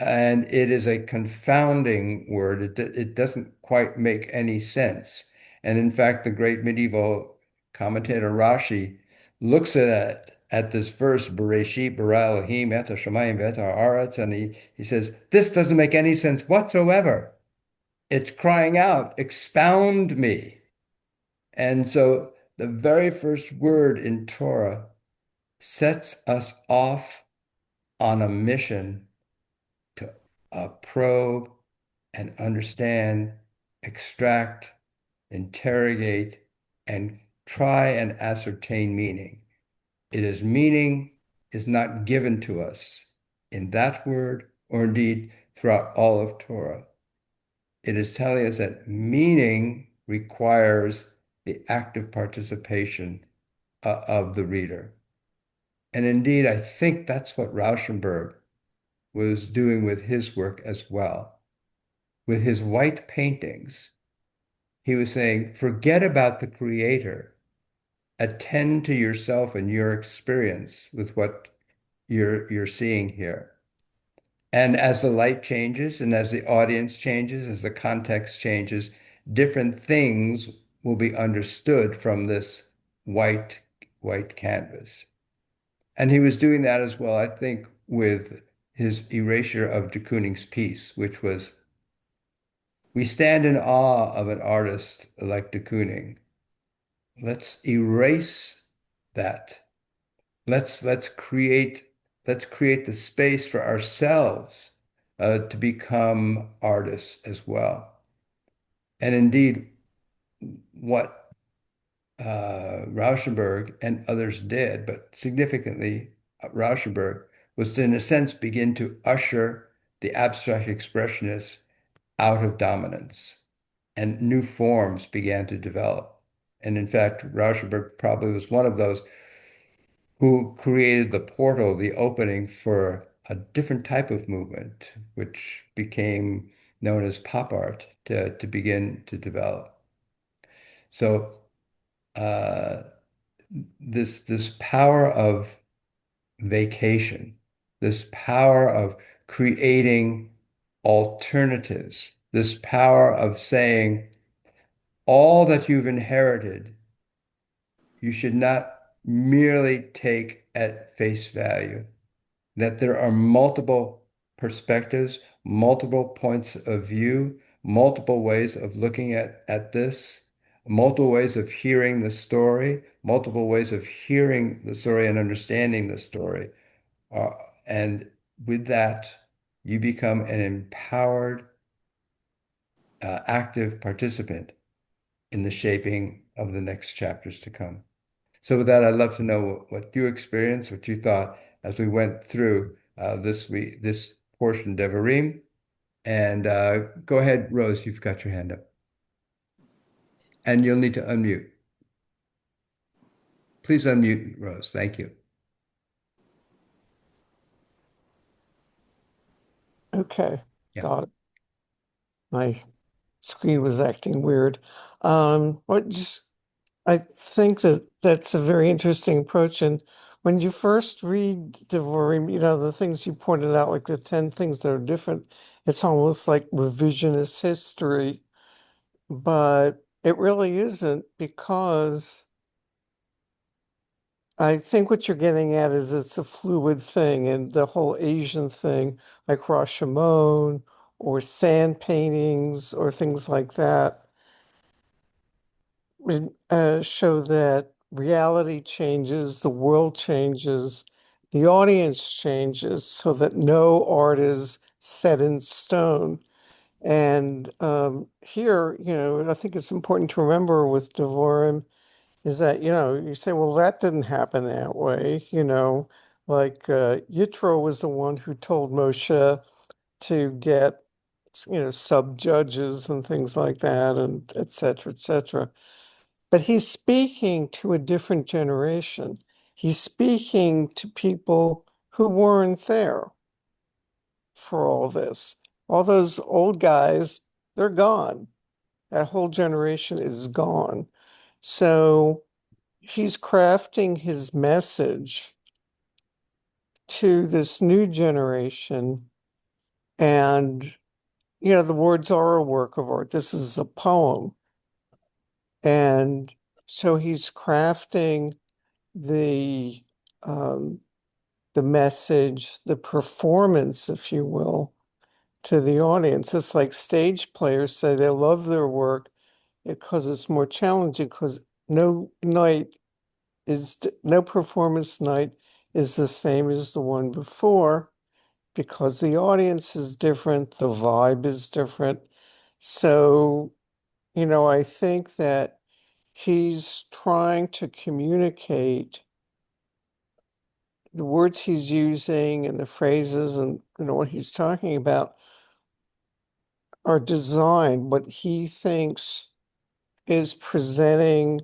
And it is a confounding word. It doesn't quite make any sense. And in fact, the great medieval commentator Rashi looks at this verse, Bereshit, bara Elohim, et hashamayim ve'et haaretz, and he says, this doesn't make any sense whatsoever. It's crying out, expound me. And so the very first word in Torah sets us off on a mission to probe and understand, extract, interrogate, and try and ascertain meaning. Meaning is not given to us in that word or indeed throughout all of Torah. It is telling us that meaning requires the active participation of the reader. And indeed, I think that's what Rauschenberg was doing with his work as well. With his white paintings, he was saying, forget about the creator. Attend to yourself and your experience with what you're seeing here. And as the light changes and as the audience changes, as the context changes, different things will be understood from this white canvas. And he was doing that as well, I think, with his erasure of de Kooning's piece, which was, we stand in awe of an artist like de Kooning. Let's erase that. Let's create let's create the space for ourselves to become artists as well. And indeed, what Rauschenberg and others did, but significantly Rauschenberg, was to, in a sense, begin to usher the abstract expressionists out of dominance, and new forms began to develop. And in fact, Rauschenberg probably was one of those who created the portal, the opening for a different type of movement, which became known as pop art to begin to develop. So uh, this power of vacation, this power of creating alternatives, this power of saying all that you've inherited, you should not merely take at face value, that there are multiple perspectives, multiple points of view, multiple ways of looking at this, multiple ways of hearing the story, multiple ways of hearing the story and understanding the story. Uh, and with that, you become an empowered, active participant in the shaping of the next chapters to come. So with that, I'd love to know what you experienced, what you thought as we went through this portion Devarim. And go ahead, Rose, you've got your hand up. And you'll need to unmute. Please unmute, Rose. Thank you. Okay, Yeah. got it. My screen was acting weird. I think that that's a very interesting approach. And when you first read Devarim, the things you pointed out, like the 10 things that are different, it's almost like revisionist history, but it really isn't, because I think what you're getting at is it's a fluid thing, and the whole Asian thing, like Rashomon or sand paintings or things like that, show that reality changes, the world changes, the audience changes, so that no art is set in stone. And here, I think it's important to remember with Devorim is that, you say, well, that didn't happen that way, like Yitro was the one who told Moshe to get, sub judges and things like that, and et cetera, et cetera. But he's speaking to a different generation. He's speaking to people who weren't there for all this. All those old guys, they're gone. That whole generation is gone. So he's crafting his message to this new generation. And, the words are a work of art. This is a poem. And so he's crafting the um, the message, the performance, if you will, to the audience. It's like stage players say they love their work because it's more challenging, because no performance night is the same as the one before, because the audience is different, the vibe is different. So, I think that he's trying to communicate the words he's using and the phrases and what he's talking about are designed what he thinks is presenting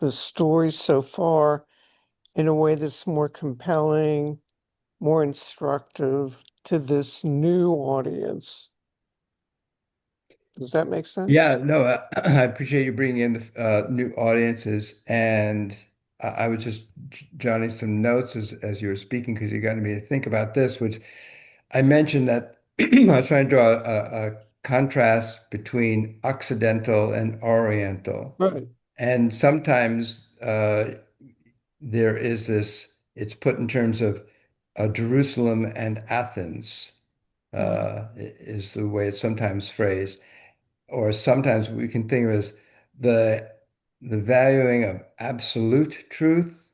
the story so far in a way that's more compelling, more instructive to this new audience. Does that make sense? Yeah, no, I appreciate you bringing in the new audiences, and I was just jotting some notes as you were speaking, because you got me to think about this, which I mentioned that I was trying to draw a contrast between Occidental and Oriental. Right. And sometimes there is this, it's put in terms of Jerusalem and Athens, is the way it's sometimes phrased. Or sometimes we can think of as the valuing of absolute truth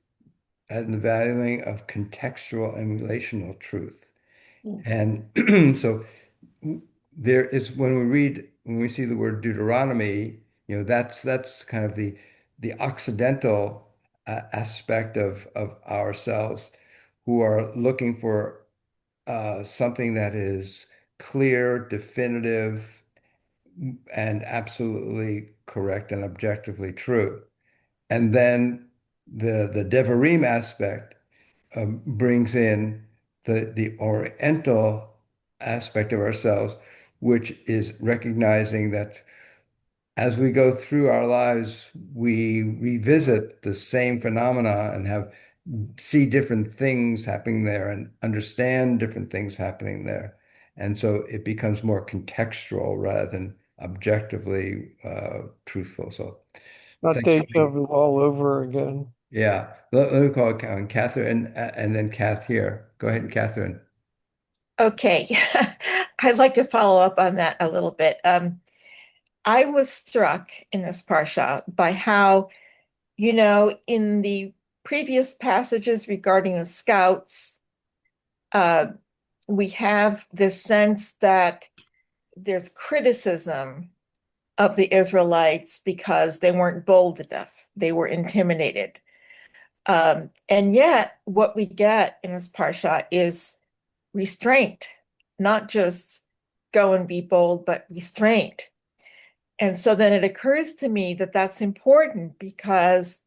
and the valuing of contextual and relational truth. Mm. And so there is, when we see the word Deuteronomy, that's kind of the Occidental aspect of ourselves, who are looking for something that is clear, definitive, and absolutely correct and objectively true. And then the Devarim aspect brings in the Oriental aspect of ourselves, which is recognizing that as we go through our lives, we revisit the same phenomena and see different things happening there and understand different things happening there. And so it becomes more contextual rather than objectively truthful. So Not thank deja you. vu all over again. Yeah. Let me call Catherine and then Kath here. Go ahead, Catherine. Okay, I'd like to follow up on that a little bit. I was struck in this parsha by how, in the previous passages regarding the scouts, we have this sense that there's criticism of the Israelites because they weren't bold enough. They were intimidated. And yet, what we get in this parsha is restraint, not just go and be bold, but restraint. And so then it occurs to me that that's important because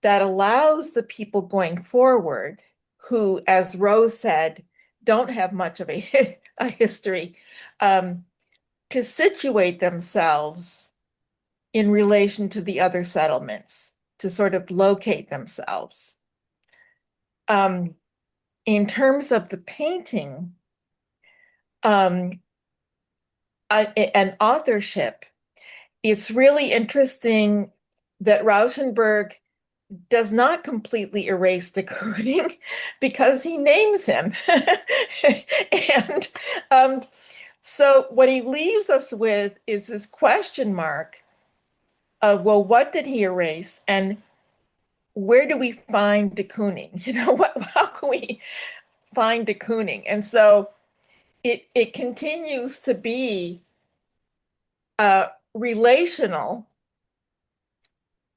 that allows the people going forward who, as Rose said, don't have much of a history, to situate themselves in relation to the other settlements, to sort of locate themselves. In terms of the painting and authorship, it's really interesting that Rauschenberg does not completely erase de Kooning because he names him. And so what he leaves us with is this question mark of, well, what did he erase? And where do we find de Kooning? How can we find de Kooning? And so it continues to be relational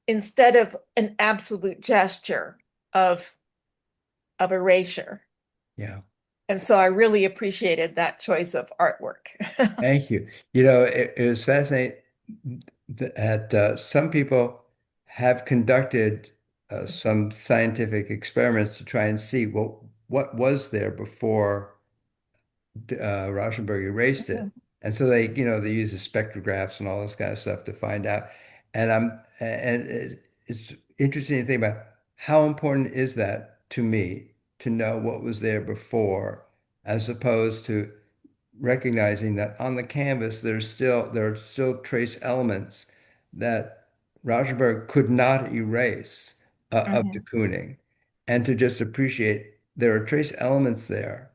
instead of an absolute gesture of erasure. Yeah. And so I really appreciated that choice of artwork. Thank you. It was fascinating that some people have conducted some scientific experiments to try and see, well, what was there before Rauschenberg erased it. And so they use the spectrographs and all this kind of stuff to find out. And it's interesting to think about how important is that to me to know what was there before, as opposed to recognizing that on the canvas there are still trace elements that Rauschenberg could not erase of de Kooning, and to just appreciate there are trace elements there.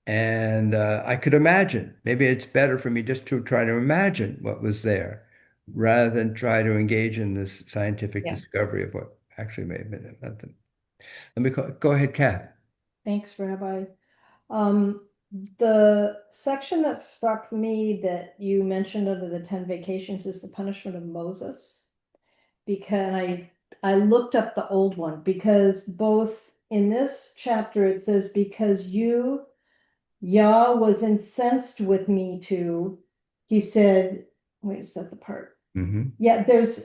And I could imagine, maybe it's better for me just to try to imagine what was there rather than try to engage in this scientific discovery of what actually may have been. Let me go ahead, Kat. Thanks, Rabbi. The section that struck me that you mentioned under the 10 vacations is the punishment of Moses. Because I looked up the old one, because both in this chapter it says, because Yah was incensed with me too. He said, wait, is that the part? Mm-hmm. Yeah, there's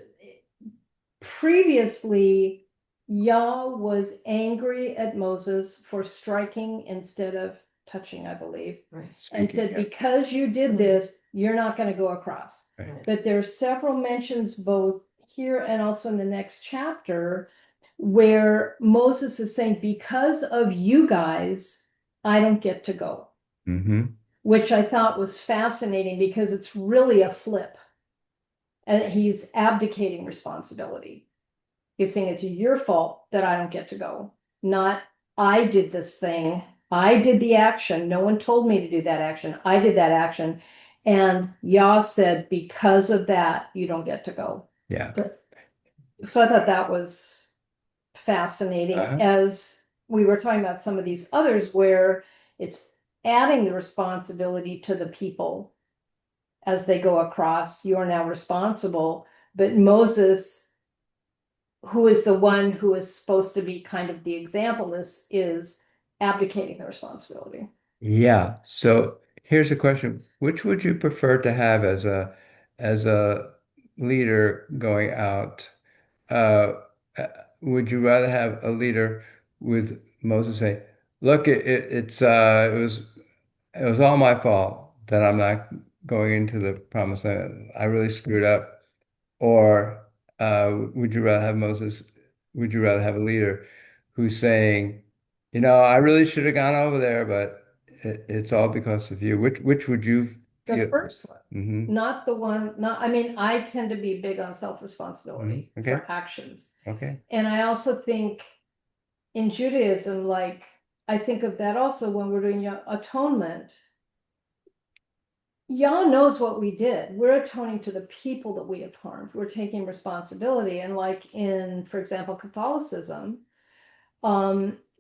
previously Yah was angry at Moses for striking instead of touching, I believe. Right. And said, Yeah. because you did this, you're not going to go across. Right. But there are several mentions both here and also in the next chapter where Moses is saying, because of you guys, I don't get to go. Mm-hmm. Which I thought was fascinating because it's really a flip. And he's abdicating responsibility. He's saying it's your fault that I don't get to go, not I did this thing. I did the action. No one told me to do that action. I did that action. And Yah said, because of that, you don't get to go. Yeah. So I thought that was fascinating Uh-huh. as we were talking about some of these others where it's adding the responsibility to the people as they go across. You are now responsible, but Moses, who is the one who is supposed to be kind of the example, is abdicating the responsibility. Yeah. So here's a question. Which would you prefer to have as a leader going out? Uh, uh, would you rather have a leader with Moses say, "Look, it was all my fault that I'm not going into the promised land. I really screwed up." Or would you rather have would you rather have a leader who's saying, I really should have gone over there, but it's all because of you. Which would you The feel? first one, Hmm. not the one, not, I mean, I tend to be big on self-responsibility Okay. for actions. Okay. And I also think in Judaism, like, I think of that also when we're doing atonement. Yah knows what we did. We're atoning to the people that we have harmed. We're taking responsibility. And like in, for example, Catholicism,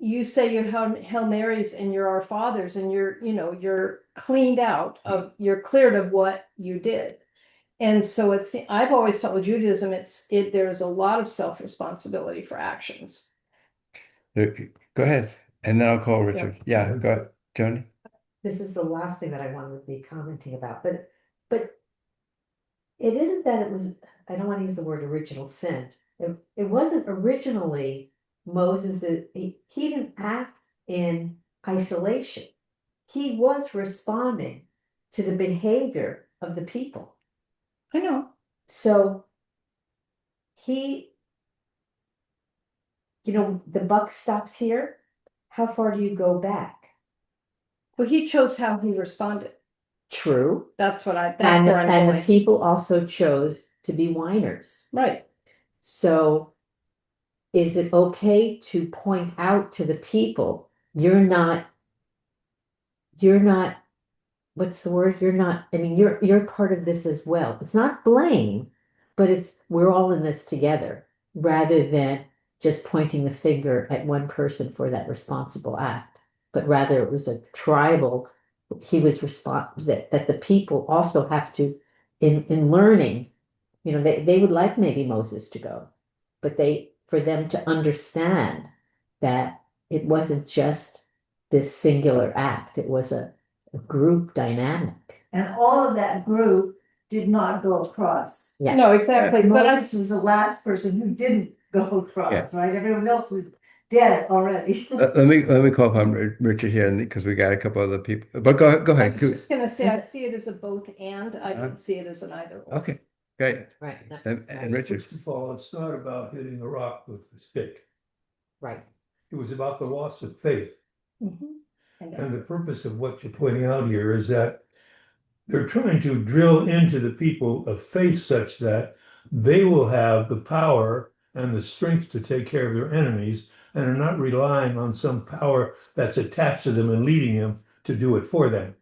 you say your Hail Marys and you're Our Fathers, and you're cleaned out of, you're cleared of what you did. And so I've always taught with Judaism, there's a lot of self-responsibility for actions. Go ahead. And then I'll call Richard. Yeah, go ahead. Joni. This is the last thing that I wanted to be commenting about, but it isn't that it was, I don't want to use the word original sin. It wasn't originally Moses, he didn't act in isolation. He was responding to the behavior of the people. I know. So the buck stops here. How far do you go back? Well, he chose how he responded. True. That's where I'm And going. the people also chose to be whiners. Right. So is it okay to point out to the people, you're not, what's the word? I mean, you're part of this as well. It's not blame, but we're all in this together, rather than just pointing the finger at one person for that responsible act, but rather it was a tribal, that the people also have to, in learning, they would like maybe Moses to go, but for them to understand that it wasn't just this singular act, it was a group dynamic. And all of that group did not go across. Yeah. No, exactly. But Moses was the last person who didn't go across, Yeah. right? Everyone else was dead already. Let me call upon Richard here because we got a couple other people. But go I ahead. was just gonna say, I see it as a both and, I don't see it as an either or. Okay, great. Right. And Richard. First of all, it's not about hitting a rock with the stick. Right. It was about the loss of faith. Mhm. And the purpose of what you're pointing out here is that they're trying to drill into the people a faith such that they will have the power and the strength to take care of their enemies and are not relying on some power that's attached to them and leading them to do it for them.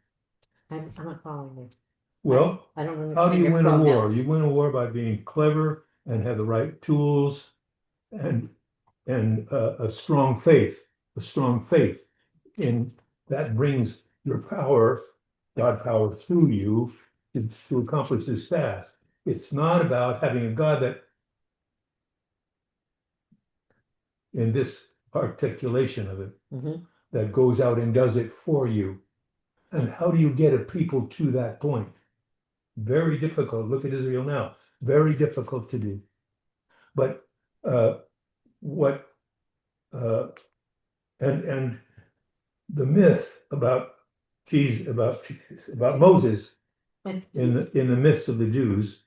I'm not following you. Well, I don't how do understand you your win a war? pronouns. You win a war by being clever and have the right tools and a strong faith, in that brings your power, God power through you to accomplish this task. It's not about having a God that, in this articulation of it, Mhm. that goes out and does it for you. And how do you get a people to that point? Very difficult. Look at Israel now. Very difficult to do. But what and the myth about Jesus, about Moses in the myths of the Jews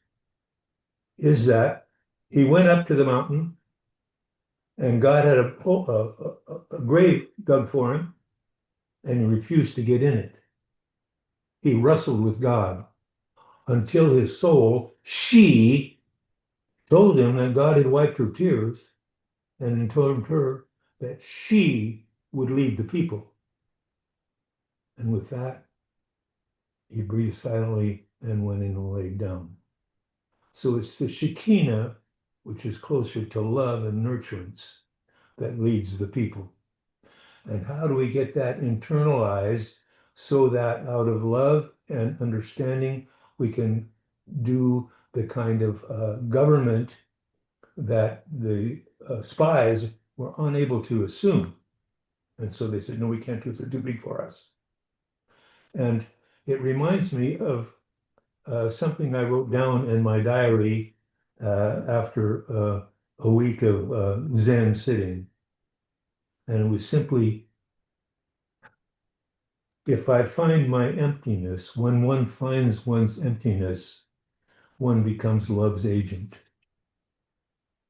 is that he went up to the mountain and God had a grave dug for him and he refused to get in it. He wrestled with God until his soul, she told him that God had wiped her tears and told her that she would lead the people. And with that, he breathed silently and went in and laid down. So it's the Shekinah, which is closer to love and nurturance, that leads the people. And how do we get that internalized so that out of love and understanding, we can do the kind of government that the spies were unable to assume. And so they said, no, we can't do it. They're too big for us. And it reminds me of something I wrote down in my diary after a week of Zen sitting. And it was simply, if I find my emptiness, when one finds one's emptiness, one becomes love's agent.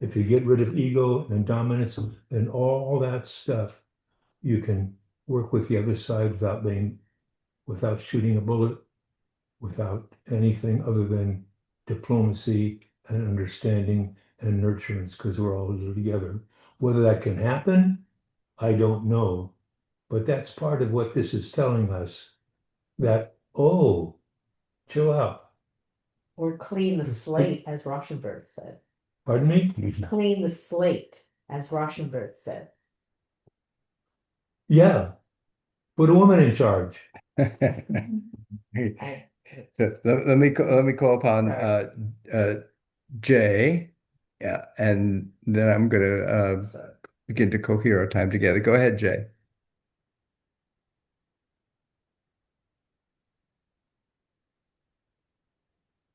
If you get rid of ego and dominance and all that stuff, you can work with the other side without shooting a bullet, without anything other than diplomacy and understanding and nurturance, because we're all together. Whether that can happen, I don't know. But that's part of what this is telling us, that, oh, chill out. Or clean the slate, as Rauschenberg said. Pardon me? Clean the slate, as Rauschenberg said. Yeah, put a woman in charge. So let me call upon Jay, yeah, and then I'm going to begin to cohere our time together. Go ahead, Jay.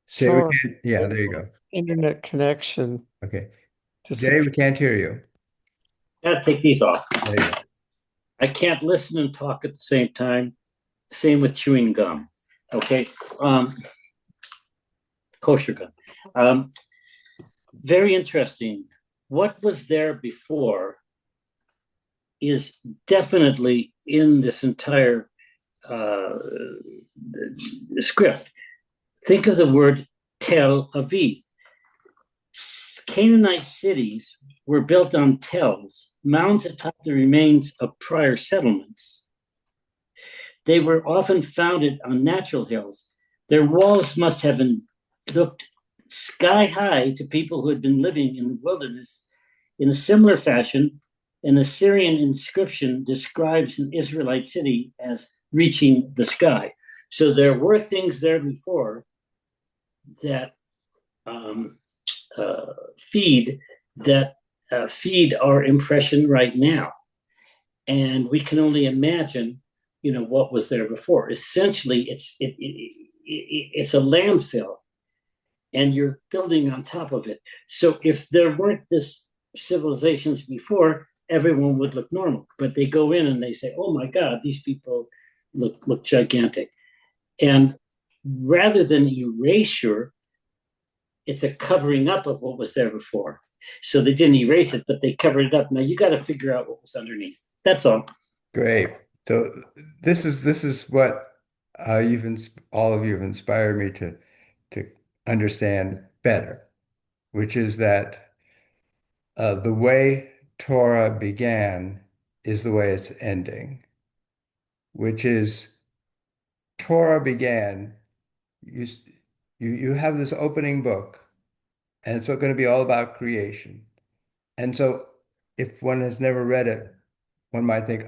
Jay, we Sorry, can't, yeah, there you go. internet connection. Okay, Jay, disappeared. we can't hear you. Gotta take these off. There you go. I can't listen and talk at the same time. Same with chewing gum. Okay. Kosher gum. Very interesting. What was there before is definitely in this entire script. Think of the word Tel Aviv. Canaanite cities were built on tells, mounds atop the remains of prior settlements. They were often founded on natural hills. Their walls must have been looked sky high to people who had been living in the wilderness. In a similar fashion, an Assyrian inscription describes an Israelite city as reaching the sky. So there were things there before that feed our impression right now, and we can only imagine, what was there before. Essentially, it's a landfill, and you're building on top of it. So if there weren't this civilizations before, everyone would look normal. But they go in and they say, "Oh my God, these people look gigantic," and rather than erasure, it's a covering up of what was there before. So they didn't erase it, but they covered it up. Now you got to figure out what was underneath. That's all. Great. So this is what all of you have inspired me to understand better, which is that the way Torah began is the way it's ending, which is Torah began. You have this opening book, and it's going to be all about creation. And so, if one has never read it, one might think,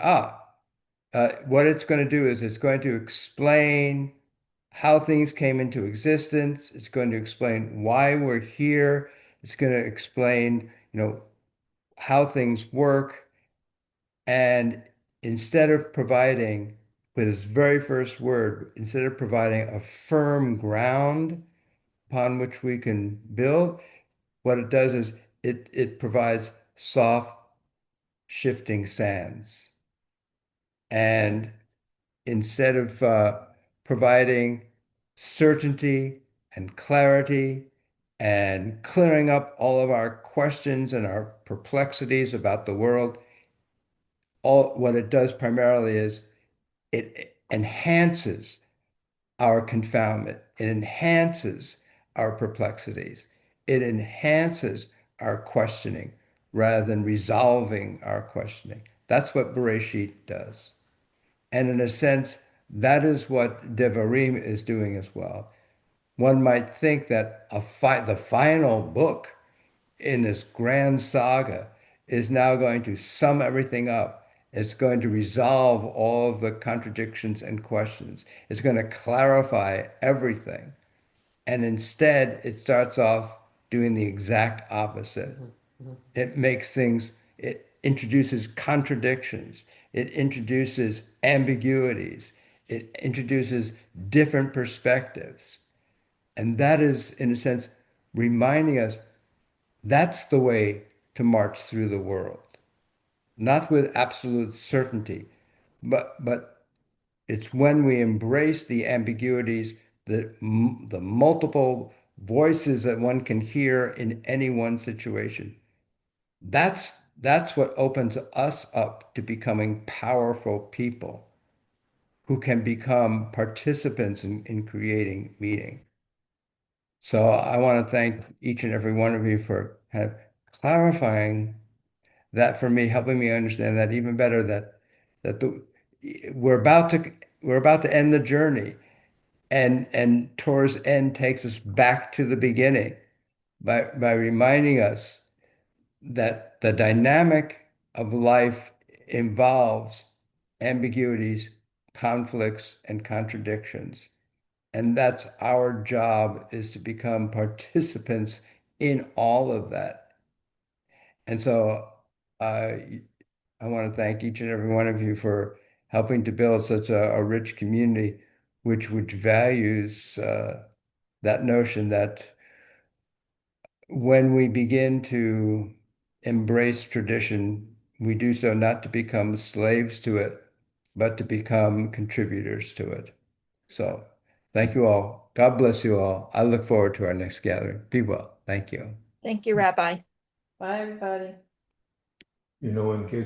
what it's going to do is it's going to explain how things came into existence. It's going to explain why we're here. It's going to explain, how things work. And instead of providing, with its very first word, instead of providing a firm ground upon which we can build, what it does is it provides soft, shifting sands. And instead of providing certainty and clarity and clearing up all of our questions and our perplexities about the world, what it does primarily is it enhances our confoundment. It enhances our perplexities. It enhances our questioning rather than resolving our questioning. That's what Bereshit does. And in a sense, that is what Devarim is doing as well. One might think that the final book in this grand saga is now going to sum everything up. It's going to resolve all of the contradictions and questions. It's going to clarify everything. And instead, it starts off doing the exact opposite. It makes things, it introduces contradictions, it introduces ambiguities, it introduces different perspectives. And that is, in a sense, reminding us that's the way to march through the world. Not with absolute certainty, but it's when we embrace the ambiguities, the multiple voices that one can hear in any one situation. That's what opens us up to becoming powerful people who can become participants in creating meaning. So I want to thank each and every one of you for kind of clarifying that for me, helping me understand that even better, that the we're about to end the journey, and Torah's end takes us back to the beginning by reminding us that the dynamic of life involves ambiguities, conflicts, and contradictions. And that's our job, is to become participants in all of that. And so I want to thank each and every one of you for helping to build such a rich community, which values that notion that when we begin to embrace tradition, we do so not to become slaves to it, but to become contributors to it. So thank you all. God bless you all. I look forward to our next gathering. Be well. Thank you. Thank you, Rabbi. Bye, everybody. You know, in case